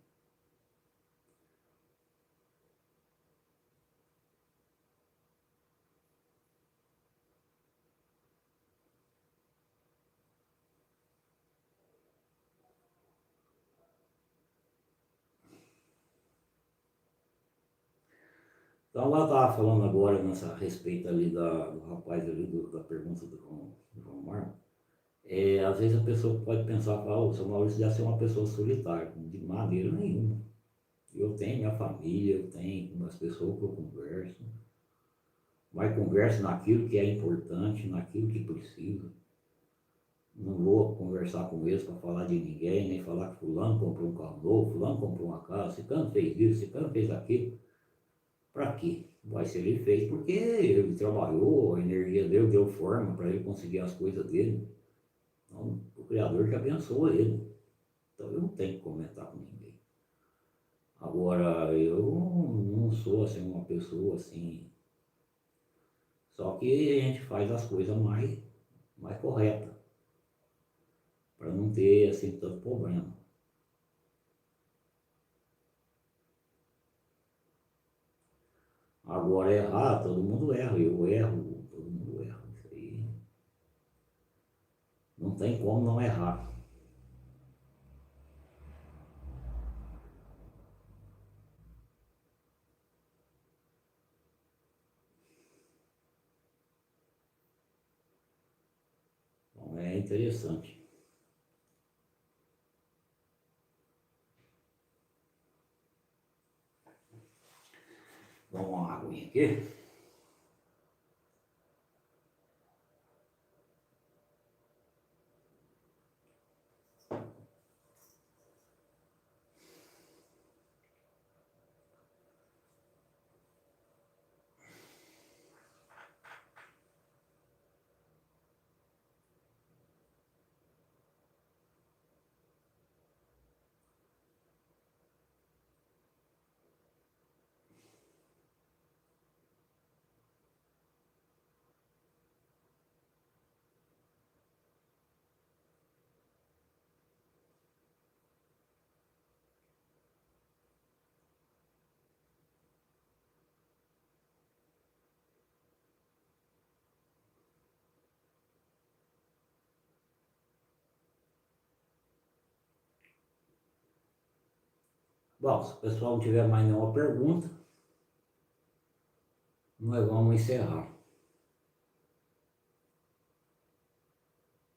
Então ela estava falando agora nessa respeito ali do rapaz ali, da pergunta do João Marcos. Às vezes a pessoa pode pensar, o seu Maurício deve ser uma pessoa solitária. De maneira nenhuma. Eu tenho minha família, eu tenho as pessoas que eu converso. Mas converso naquilo que é importante, naquilo que precisa. Não vou conversar com eles para falar de ninguém, nem falar que fulano comprou um carro novo, fulano comprou uma casa, ciclano fez isso, ciclano fez aquilo. Para quê? Vai ser ele fez porque ele trabalhou, a energia dele deu forma para ele conseguir as coisas dele. Então, o Criador que abençoa ele. Então eu não tenho que comentar com ninguém. Agora, eu não sou assim uma pessoa assim. Só que a gente faz as coisas mais corretas, para não ter assim tanto problema. Agora errar, todo mundo erra, eu erro, todo mundo erra. Isso aí não tem como não errar. Então é interessante. Vamos uma aguinha aqui. Bom, se o pessoal não tiver mais nenhuma pergunta, nós vamos encerrar.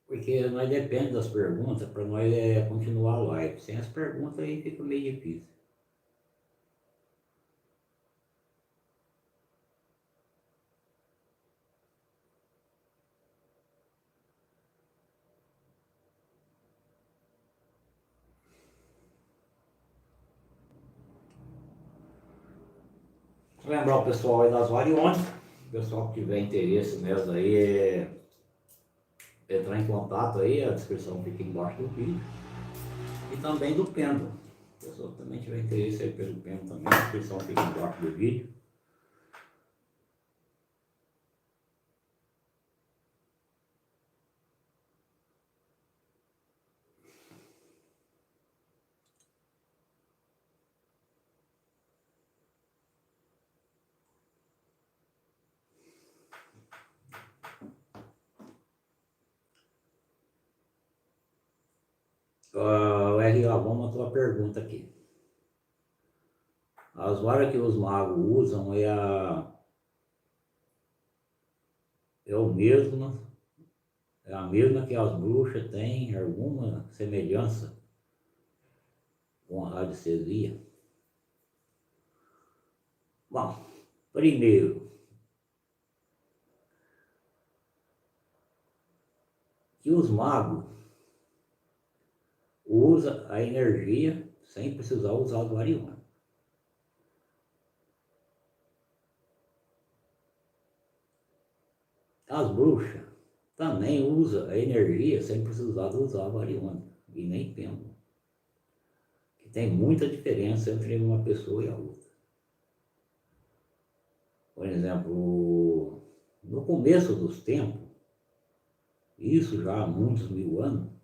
Porque nós depende das perguntas para nós continuar a live. Sem as perguntas aí fica meio difícil. Lembrar o pessoal aí das variônicas, o pessoal que tiver interesse nelas aí entrar em contato aí, a descrição fica embaixo do vídeo. E também do pêndulo. Se a pessoa também tiver interesse aí pelo pêndulo também, a descrição fica embaixo do vídeo. O R.A., vamos à tua pergunta aqui. As varas que os magos usam é o mesmo, é a mesma que as bruxas têm, alguma semelhança com a radiestesia? Bom, primeiro, que os magos usam a energia sem precisar usar o variônico. As bruxas também usam a energia sem precisar usar o variônico, e nem pêndulo. Que tem muita diferença entre uma pessoa e a outra. Por exemplo, no começo dos tempos, isso já há muitos mil anos,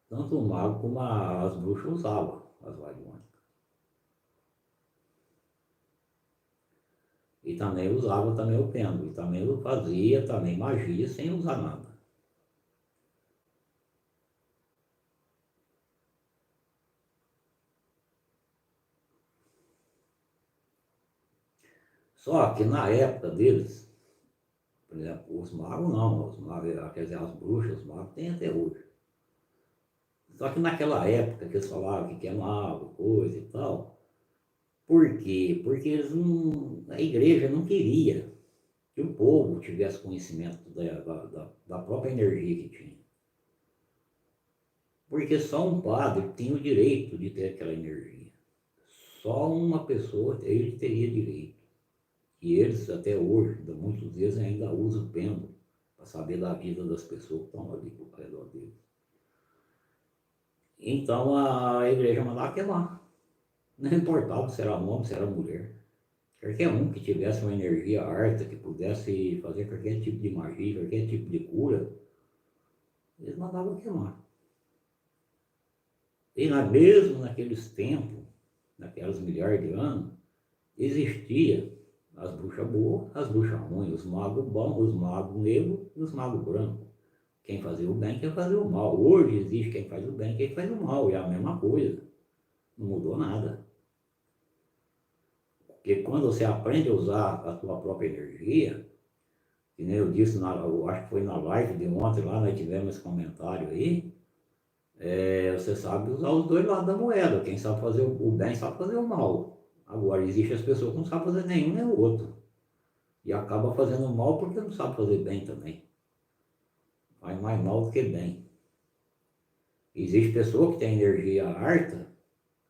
tanto o mago como as bruxas usavam as variônicas. E também usava também o pêndulo, e também fazia também magia sem usar nada. Só que na época deles, por exemplo, os magos não, os magos, quer dizer, as bruxas, os magos têm até hoje. Só que naquela época que eles falavam que queimavam coisa e tal, por quê? Porque eles não, a igreja não queria que o povo tivesse conhecimento da própria energia que tinha. Porque só um padre tinha o direito de ter aquela energia. Só uma pessoa, ele teria direito. E eles, até hoje, muitas vezes, ainda usam o pêndulo para saber da vida das pessoas que estão ali ao redor deles. Então a igreja mandava queimar. Não importava se era homem, se era mulher. Qualquer um que tivesse uma energia harta, que pudesse fazer qualquer tipo de magia, qualquer tipo de cura, eles mandavam queimar. E mesmo naqueles tempos, naquelas milhares de anos, existia as bruxas boas, as bruxas ruins, os magos bons, os magos negros e os magos brancos. Quem fazia o bem, quem fazia o mal. Hoje existe quem faz o bem, quem faz o mal. É a mesma coisa. Não mudou nada. Porque quando você aprende a usar a sua própria energia, que nem eu disse, eu acho que foi na live de ontem, lá nós tivemos esse comentário aí, você sabe usar os dois lados da moeda. Quem sabe fazer o bem sabe fazer o mal. Agora, existem as pessoas que não sabem fazer nenhum nem o outro. E acaba fazendo mal porque não sabe fazer bem também. Faz mais mal do que bem. Existe pessoa que tem energia harta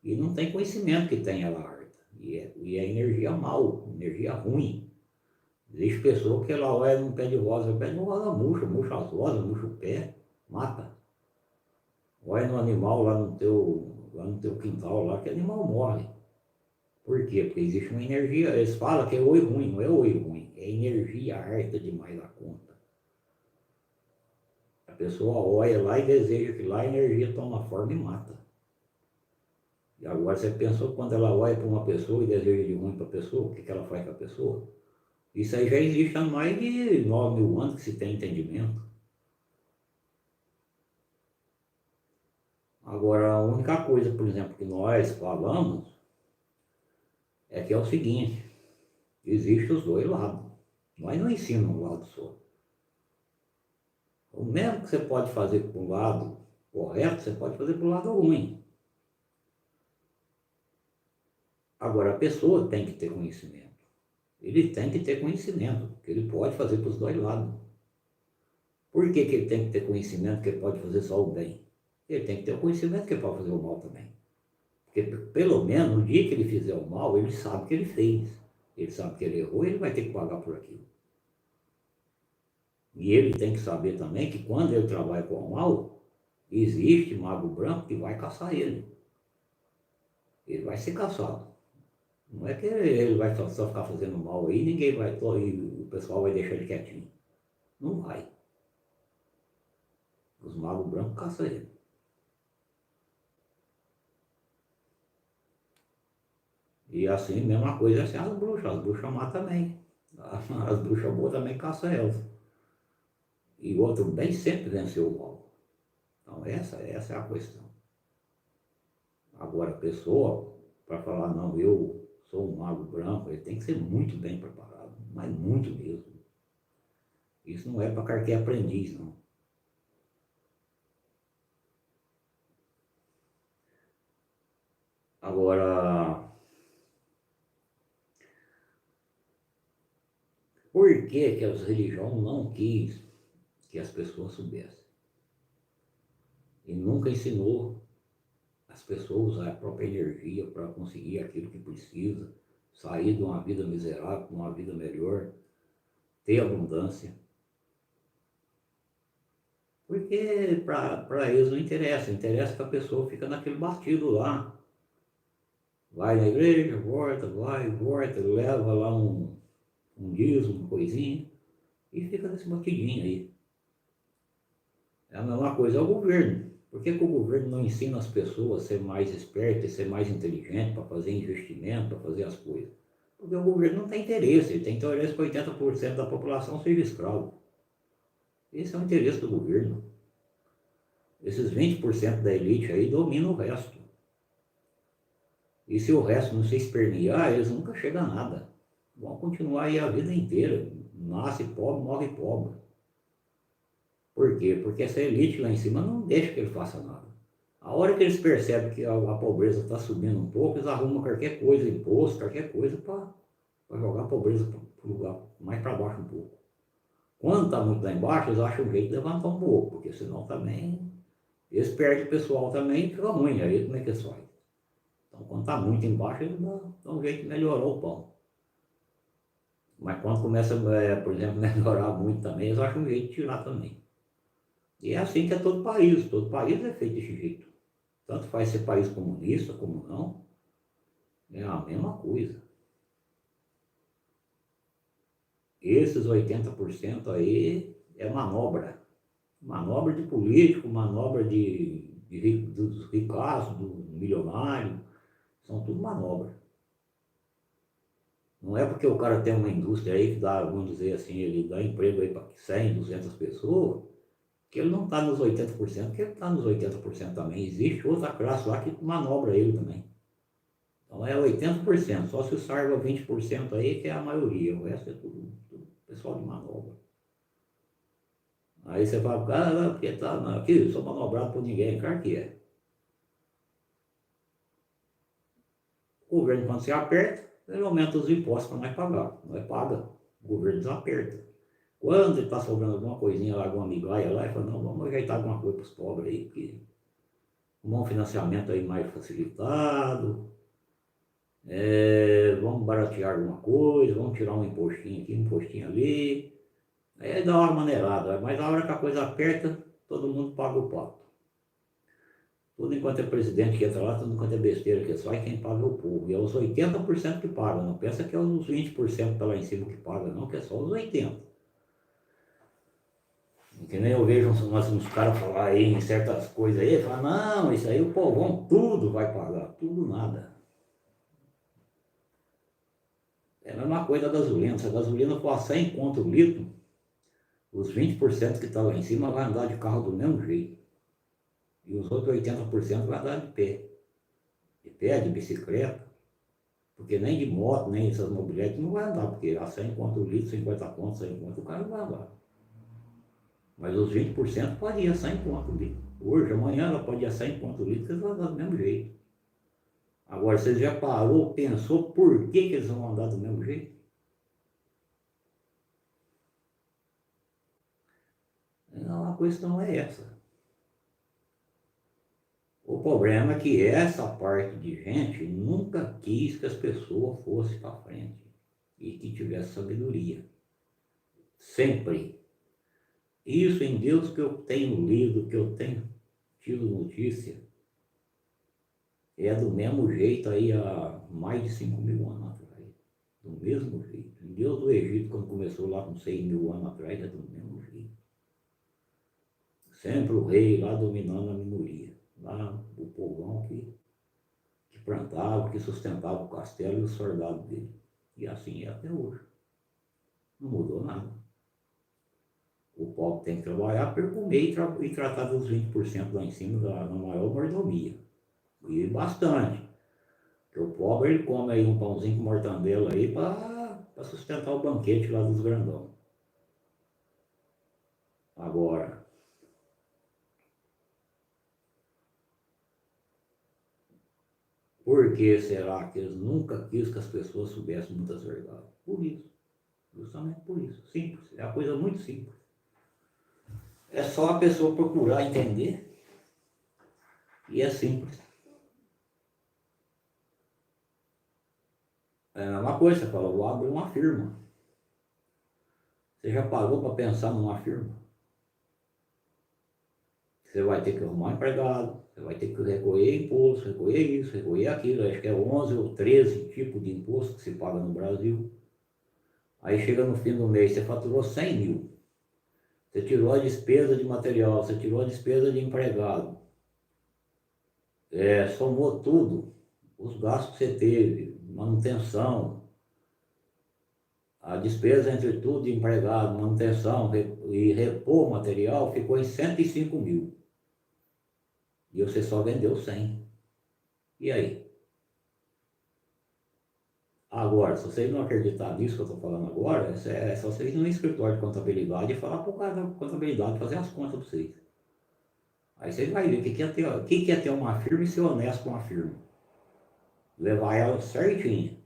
e não tem conhecimento que tem ela harta. E é energia mal, energia ruim. Existe pessoa que ela olha num pé de rosa, o pé de rosa murcha as rosas, murcha o pé, mata. Olha no animal lá no teu quintal, lá que o animal morre. Por quê? Porque existe uma energia, eles falam que é oi ruim, não é oi ruim, é energia harta demais da conta. A pessoa olha lá e deseja que lá a energia toma forma e mata. E agora você pensou quando ela olha para uma pessoa e deseja de ruim para a pessoa, o que ela faz com a pessoa? Isso aí já existe há mais de 9.000 anos que se tem entendimento. Agora, a única coisa, por exemplo, que nós falamos é que é o seguinte, existem os dois lados. Nós não ensinamos um lado só. O mesmo que você pode fazer para o lado correto, você pode fazer para o lado ruim. Agora, a pessoa tem que ter conhecimento. Ele tem que ter conhecimento, que ele pode fazer para os dois lados. Por que ele tem que ter conhecimento que ele pode fazer só o bem? Ele tem que ter o conhecimento que ele pode fazer o mal também. Porque pelo menos no dia que ele fizer o mal, ele sabe que ele fez. Ele sabe que ele errou e ele vai ter que pagar por aquilo. E ele tem que saber também que quando ele trabalha com o mal, existe mago branco que vai caçar ele. Ele vai ser caçado. Não é que ele vai só ficar fazendo mal aí, ninguém vai, e o pessoal vai deixar ele quietinho. Não vai. Os magos brancos caçam ele. E assim, mesma coisa assim as bruxas matam também. As bruxas boas também caçam elas. E o outro bem sempre venceu o mal. Então essa é a questão. Agora a pessoa, para falar, não, eu sou um mago branco, ele tem que ser muito bem preparado, mas muito mesmo. Isso não é para qualquer aprendiz, não. Agora, por que as religiões não quis que as pessoas soubessem? E nunca ensinou as pessoas a usar a própria energia para conseguir aquilo que precisa, sair de uma vida miserável para uma vida melhor, ter abundância. Porque para eles não interessa, interessa que a pessoa fica naquele batido lá. Vai na igreja, volta, vai, volta, leva lá um dízimo, uma coisinha, e fica nesse batidinho aí. É a mesma coisa ao governo. Por que o governo não ensina as pessoas a ser mais espertas, a ser mais inteligente para fazer investimento, para fazer as coisas? Porque o governo não tem interesse, ele tem interesse que 80% da população seja escravo. Esse é o interesse do governo. Esses 20% da elite aí dominam o resto. E se o resto não se espernear, eles nunca chegam a nada. Vão continuar aí a vida inteira. Nasce pobre, morre pobre. Por quê? Porque essa elite lá em cima não deixa que ele faça nada. A hora que eles percebem que a pobreza está subindo um pouco, eles arrumam qualquer coisa, imposto, qualquer coisa para jogar a pobreza para o lugar mais para baixo um pouco. Quando está muito lá embaixo, eles acham um jeito de levantar um pouco, porque senão também eles perdem o pessoal também e fica ruim, aí como é que eles fazem? Então quando está muito embaixo, eles dão um jeito de melhorar o pão. Mas quando começa, por exemplo, melhorar muito também, eles acham um jeito de tirar também. E é assim que é todo país é feito desse jeito. Tanto faz ser país comunista como não, é a mesma coisa. Esses 80% aí é manobra. Manobra de político, manobra dos ricaços, do milionário, são tudo manobra. Não é porque o cara tem uma indústria aí que dá, vamos dizer assim, ele dá emprego aí para 100, 200 pessoas, que ele não está nos 80%, que ele está nos 80% também. Existe outra classe lá que manobra ele também. Então é 80%, só se salva 20% aí, que é a maioria, o resto é tudo pessoal de manobra. Aí você fala, cara, porque tá, não, aqui eu sou manobrado por ninguém, claro que é. O governo, quando se aperta, ele aumenta os impostos para nós pagar. Nós paga, o governo desaperta. Quando ele está sobrando alguma coisinha lá, alguma migalha lá, ele fala, não, vamos ajeitar alguma coisa para os pobres aí, porque um financiamento aí mais facilitado, vamos baratear alguma coisa, vamos tirar um impostinho aqui, um impostinho ali. Aí dá uma maneirada, mas na hora que a coisa aperta, todo mundo paga o pato. Tudo enquanto é presidente que entra lá, tudo enquanto é besteira que sai, quem paga é o povo. E é os 80% que paga, não pensa que é os 20% que tá lá em cima que paga, não, que é só os 80%. Que nem eu vejo uns caras falar aí em certas coisas aí, falar, não, isso aí o povão tudo vai pagar, tudo nada. É a mesma coisa da gasolina, se a gasolina for a 100 conto o litro, os 20% que está lá em cima vai andar de carro do mesmo jeito. E os outros 80% vai andar de pé, de bicicleta, porque nem de moto, nem essas mobiletes não vai andar, porque a 100 conto o litro, 50 conto, 100 conto, o cara não vai andar. Mas os 20% pode ir a 100 conto o litro. Hoje, amanhã ela pode ir a 100 conto o litro, que eles vão andar do mesmo jeito. Agora, você já parou, pensou por que eles vão andar do mesmo jeito? Não, a questão é essa. O problema é que essa parte de gente nunca quis que as pessoas fossem para frente e que tivesse sabedoria. Sempre. Isso em Deus que eu tenho lido, que eu tenho tido notícia, é do mesmo jeito aí há mais de 5.000 anos atrás. Do mesmo jeito. Em Deus do Egito, quando começou lá com 6.000 anos atrás, é do mesmo jeito. Sempre o rei lá dominando a minoria. Lá o povão que plantava, que sustentava o castelo e os soldados dele. E assim é até hoje. Não mudou nada. O pobre tem que trabalhar para comer e tratar dos 20% lá em cima na maior mordomia. E bastante. Porque o pobre ele come aí um pãozinho com mortandela aí para sustentar o banquete lá dos grandão. Agora, por que será que eles nunca quis que as pessoas soubessem muitas verdades? Por isso. Justamente por isso. Simples. É uma coisa muito simples. É só a pessoa procurar entender e é simples. É uma coisa, você fala, vou abrir uma firma. Você já parou para pensar numa firma? Você vai ter que arrumar um empregado, você vai ter que recolher imposto, recolher isso, recolher aquilo. Acho que é 11 ou 13 tipos de imposto que se paga no Brasil. Aí chega no fim do mês, você faturou 100 mil. Você tirou a despesa de material, você tirou a despesa de empregado. Somou tudo, os gastos que você teve, manutenção, a despesa entre tudo de empregado, manutenção e repor material ficou em 105 mil. E você só vendeu 100. E aí? Agora, se vocês não acreditarem nisso que eu estou falando agora, é só vocês ir no escritório de contabilidade e falar para o cara da contabilidade fazer as contas para vocês. Aí vocês vão ver o que é ter uma firma e ser honesto com a firma. Levar ela certinha.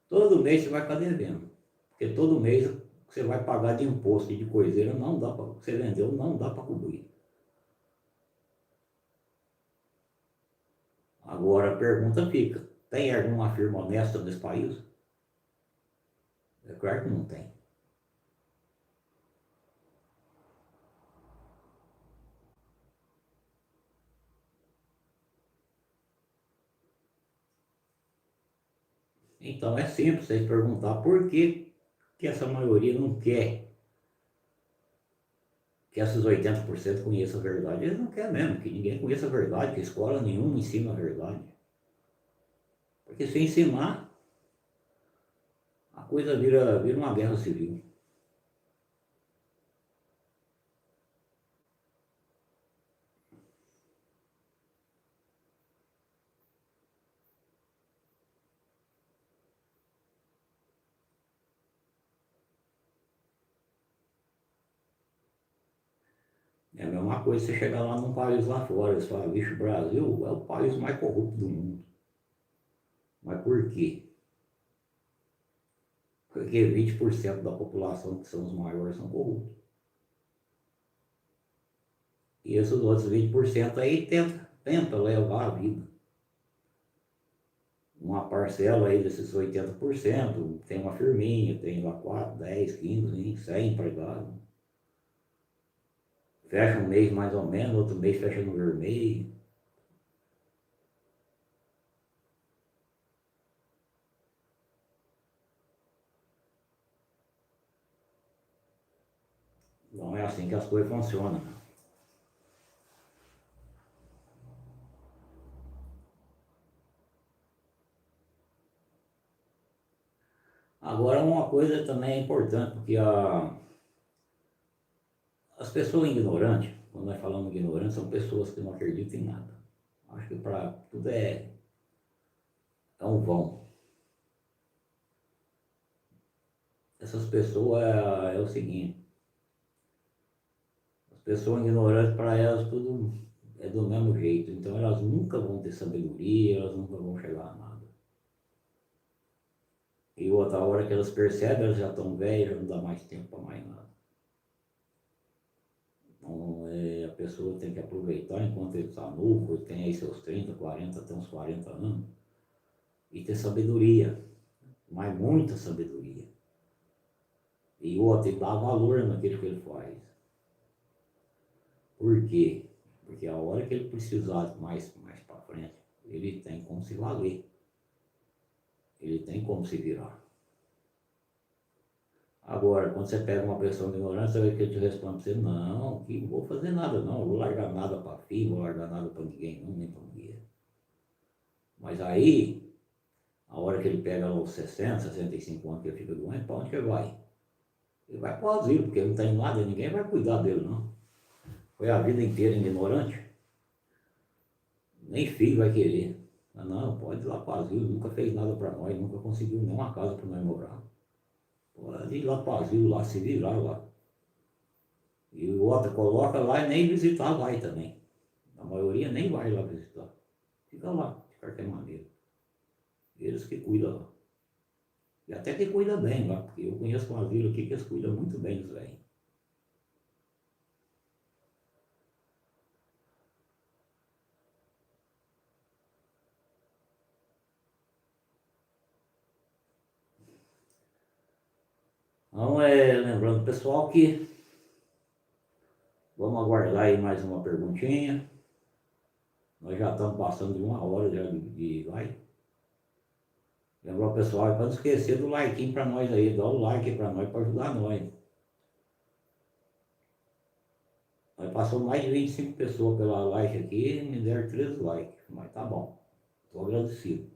Todo mês você vai ficar devendo. Porque todo mês você vai pagar de imposto e de coiseira, não dá para, você vendeu, não dá para cobrir. Agora a pergunta fica, tem alguma firma honesta nesse país? É claro que não tem. Então é simples você perguntar por que essa maioria não quer que esses 80% conheçam a verdade. Eles não querem mesmo que ninguém conheça a verdade, que escola nenhuma ensina a verdade. Porque se ensinar, a coisa vira uma guerra civil. É a mesma coisa você chegar lá num país lá fora, você fala, bicho, o Brasil é o país mais corrupto do mundo. Mas por quê? Porque 20% da população, que são os maiores, são corruptos. E esses outros 20% aí tenta levar a vida. Uma parcela aí desses 80% tem uma firminha, tem lá 4, 10, 15, 100 empregados. Fecha um mês mais ou menos, outro mês fecha no vermelho. Não é assim que as coisas funcionam. Agora uma coisa também é importante, porque as pessoas ignorantes, quando nós falamos ignorantes, são pessoas que não acreditam em nada. Acho que para tudo é um vão. Essas pessoas é o seguinte, as pessoas ignorantes para elas tudo é do mesmo jeito, então elas nunca vão ter sabedoria, elas nunca vão chegar a nada. E outra hora que elas percebem, elas já estão velhas, já não dá mais tempo para mais nada. Então a pessoa tem que aproveitar enquanto ele está novo, ele tem aí seus 30, 40, até uns 40 anos, e ter sabedoria, mas muita sabedoria. E outra, e dar valor naquilo que ele faz. Por quê? Porque a hora que ele precisar mais para frente, ele tem como se valer. Ele tem como se virar. Agora, quando você pega uma pessoa ignorante, você vai que ele te responde para você, não, que não vou fazer nada não, não vou largar nada para filho, não vou largar nada para ninguém, não, nem para mulher. Mas aí, a hora que ele pega os 60, 65 anos que ele fica doente, para onde que ele vai? Ele vai para o asilo, porque não tem nada, ninguém vai cuidar dele não. Foi a vida inteira ignorante, nem filho vai querer. Ah, não, pode ir lá para o asilo, nunca fez nada para nós, nunca conseguiu nenhuma casa para nós morar. Pode ir lá para o asilo, lá se virar lá. E o outro coloca lá e nem visitar vai também. A maioria nem vai lá visitar. Fica lá, de qualquer maneira. Eles que cuidam lá. E até que cuida bem lá, porque eu conheço um asilo aqui que eles cuidam muito bem dos velhos. Então, lembrando pessoal que vamos aguardar aí mais uma perguntinha. Nós já estamos passando de uma hora já de live. Lembrar o pessoal, para não esquecer do like para nós aí, dá o like para nós, para ajudar nós. Nós passamos mais de 25 pessoas pela live aqui e me deram 13 likes, mas tá bom. Estou agradecido.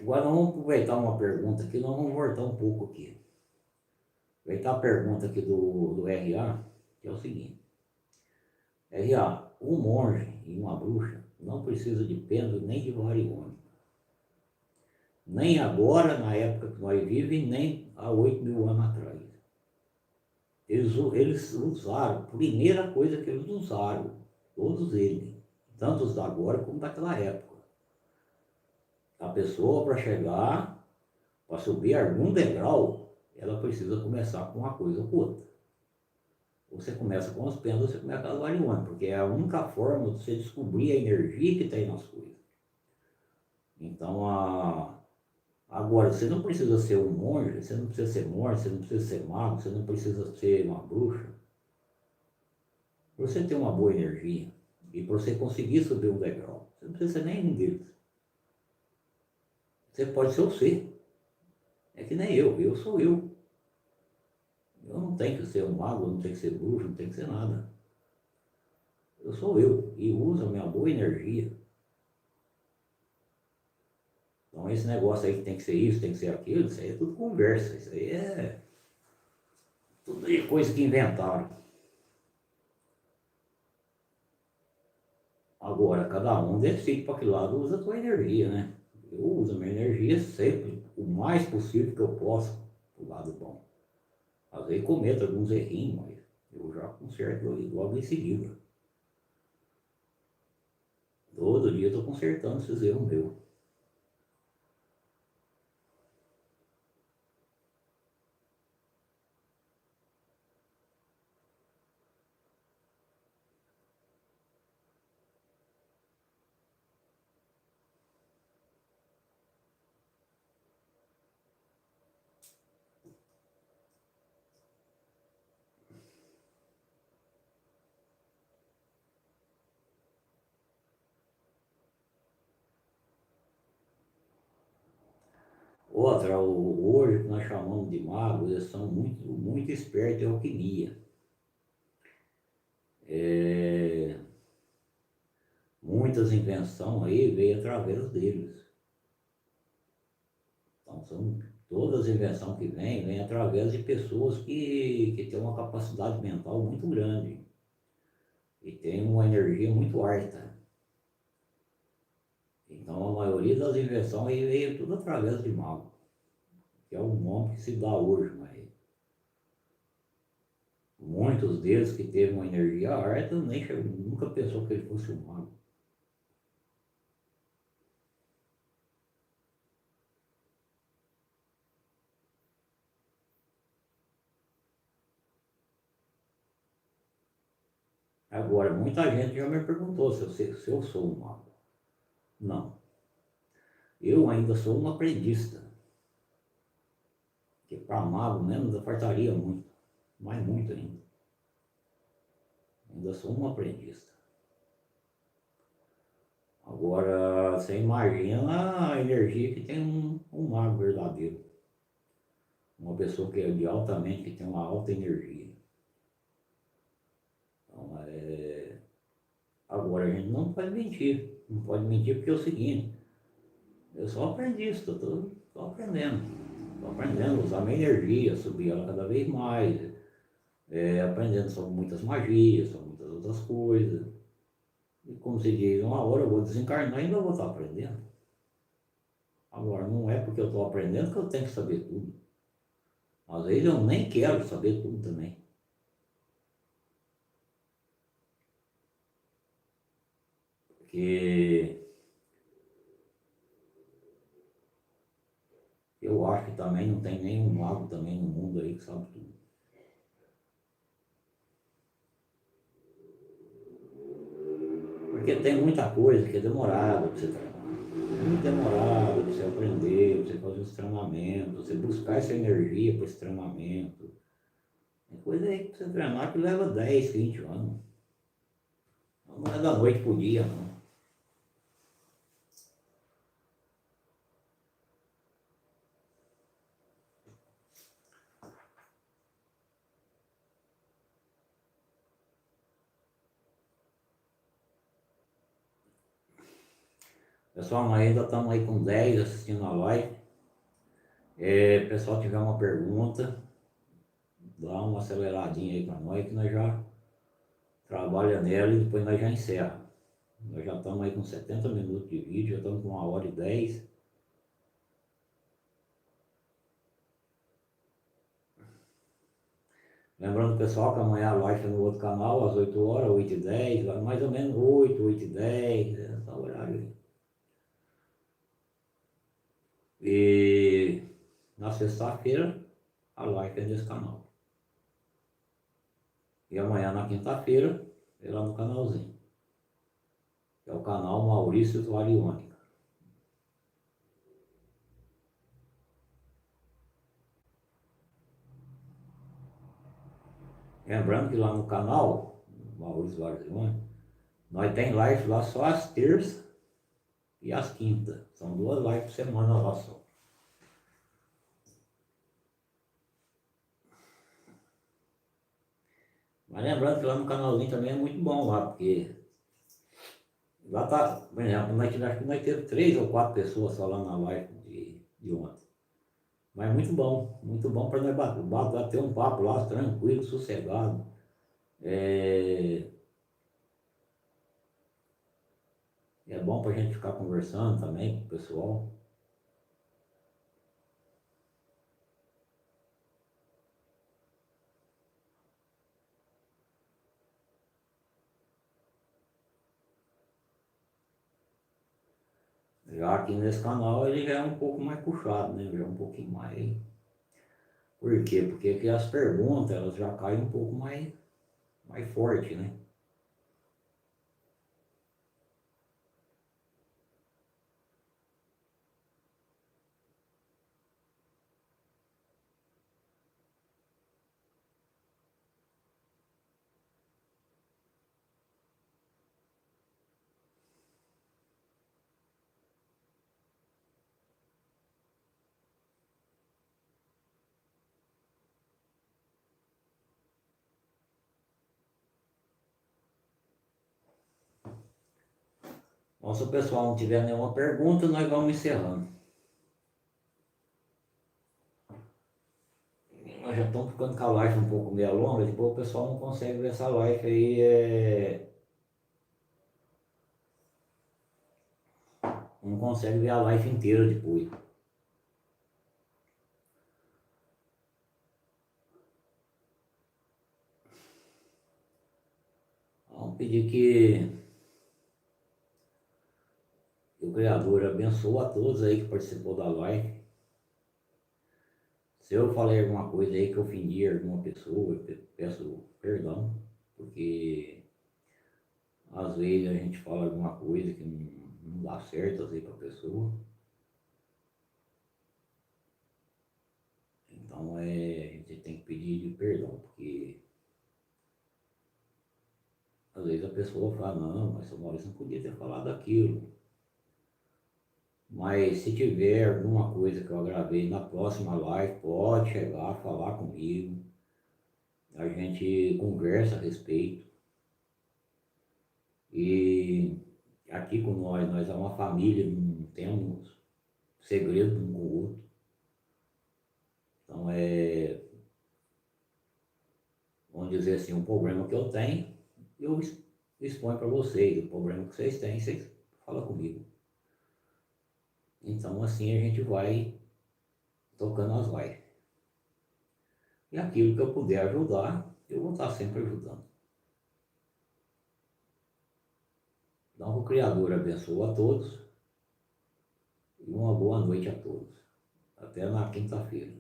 Agora vamos aproveitar uma pergunta aqui, nós vamos voltar um pouco aqui. Aproveitar a pergunta aqui do RA, que é o seguinte. É que um monge e uma bruxa não precisa de pêndulo nem de variônica. Nem agora, na época que nós vivemos, nem há 8.000 anos atrás. Eles usaram, primeira coisa que eles usaram, todos eles, tanto os da agora como daquela época. A pessoa para chegar, para subir algum degrau, ela precisa começar com uma coisa ou com outra. Você começa com os pêndulos, você começa com as variônicas, porque é a única forma de você descobrir a energia que tem nas coisas. Então, agora, você não precisa ser um monge, você não precisa ser monge, você não precisa ser mago, você não precisa ser uma bruxa. Para você ter uma boa energia e para você conseguir subir um degrau, você não precisa ser nenhum deles. Você pode ser você. É que nem eu sou eu. Eu não tenho que ser um mago, eu não tenho que ser bruxo, não tenho que ser nada. Eu sou eu e uso a minha boa energia. Então esse negócio aí que tem que ser isso, tem que ser aquilo, isso aí é tudo conversa, isso aí é tudo coisa que inventaram. Agora, cada um decide para que lado usa a sua energia, né? Eu uso a minha energia sempre, o mais possível que eu posso, para o lado bom. Às vezes cometo alguns errinhos, mas eu já conserto logo em seguida. Todo dia eu estou consertando esses erros meus. Outra, hoje que nós chamamos de magos, eles são muito espertos em alquimia. Muitas invenções aí veio através deles. Então são todas as invenções que vêm através de pessoas que têm uma capacidade mental muito grande e têm uma energia muito alta. Então a maioria das invenções aí veio tudo através de mago, que é o nome que se dá hoje, mas muitos deles que teve uma energia alta nunca pensou que ele fosse um mago. Agora, muita gente já me perguntou se eu sou um mago. Não. Eu ainda sou um aprendista. Que para mago mesmo faltaria muito. Mas muito ainda. Ainda sou um aprendista. Agora, você imagina a energia que tem um mago verdadeiro. Uma pessoa que é de altamente, que tem uma alta energia. Então, agora a gente não pode mentir. Não pode mentir porque é o seguinte, eu sou aprendista, estou aprendendo. Estou aprendendo a usar minha energia, subir ela cada vez mais, aprendendo sobre muitas magias, sobre muitas outras coisas. E como se diz, uma hora eu vou desencarnar e ainda vou estar aprendendo. Agora, não é porque eu estou aprendendo que eu tenho que saber tudo. Às vezes eu nem quero saber tudo também. Porque eu acho que também não tem nenhum mago também no mundo aí que sabe tudo. Porque tem muita coisa que é demorada para você treinar. É muito demorado para você aprender, para você fazer os treinamentos, você buscar essa energia para esse treinamento. Tem coisa aí que você treinar que leva 10, 20 anos. Não é da noite pro dia, não. Pessoal, nós ainda estamos aí com 10 assistindo a live. Pessoal, tiver uma pergunta, dá uma aceleradinha aí para nós que nós já trabalha nela e depois nós já encerra. Nós já estamos aí com 70 minutos de vídeo, já estamos com 1h10. Lembrando, pessoal, que amanhã a live é no outro canal, às 8 horas, 8h10, mais ou menos 8, 8h10, esse horário aí. E na sexta-feira, a live é nesse canal. E amanhã, na quinta-feira, é lá no canalzinho. Que é o canal Maurício Variônica. Lembrando que lá no canal, Maurício Variônica, nós tem live lá só às terças e às quintas. São 2 lives por semana lá só. Mas lembrando que lá no canalzinho também é muito bom lá, porque lá tá, por exemplo, acho que nós teve 3 ou 4 pessoas só lá na live de ontem. Mas muito bom para nós bater um papo lá, tranquilo, sossegado. É bom para a gente ficar conversando também com o pessoal. Já aqui nesse canal ele já é um pouco mais puxado, né? Já é um pouquinho mais. Por quê? Porque aqui as perguntas elas já caem um pouco mais forte, né? Então, se o pessoal não tiver nenhuma pergunta, nós vamos encerrando. Nós já estamos ficando com a live um pouco meio longa, depois o pessoal não consegue ver essa live aí, não consegue ver a live inteira depois. Vamos pedir que o Criador abençoe a todos aí que participou da live. Se eu falei alguma coisa aí que ofendi alguma pessoa, eu peço perdão, porque às vezes a gente fala alguma coisa que não dá certo às vezes para a pessoa. Então a gente tem que pedir perdão, porque às vezes a pessoa fala, não, mas o Maurício não podia ter falado aquilo. Mas se tiver alguma coisa que eu gravei na próxima live, pode chegar, falar comigo. A gente conversa a respeito. E aqui com nós é uma família, não temos segredo um com o outro. Então vamos dizer assim, um problema que eu tenho, eu exponho para vocês. O problema que vocês têm, vocês falam comigo. Então assim a gente vai tocando as lives. E aquilo que eu puder ajudar, eu vou estar sempre ajudando. Então o Criador abençoe a todos e uma boa noite a todos. Até na quinta-feira.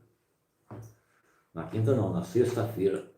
Na quinta não, na sexta-feira.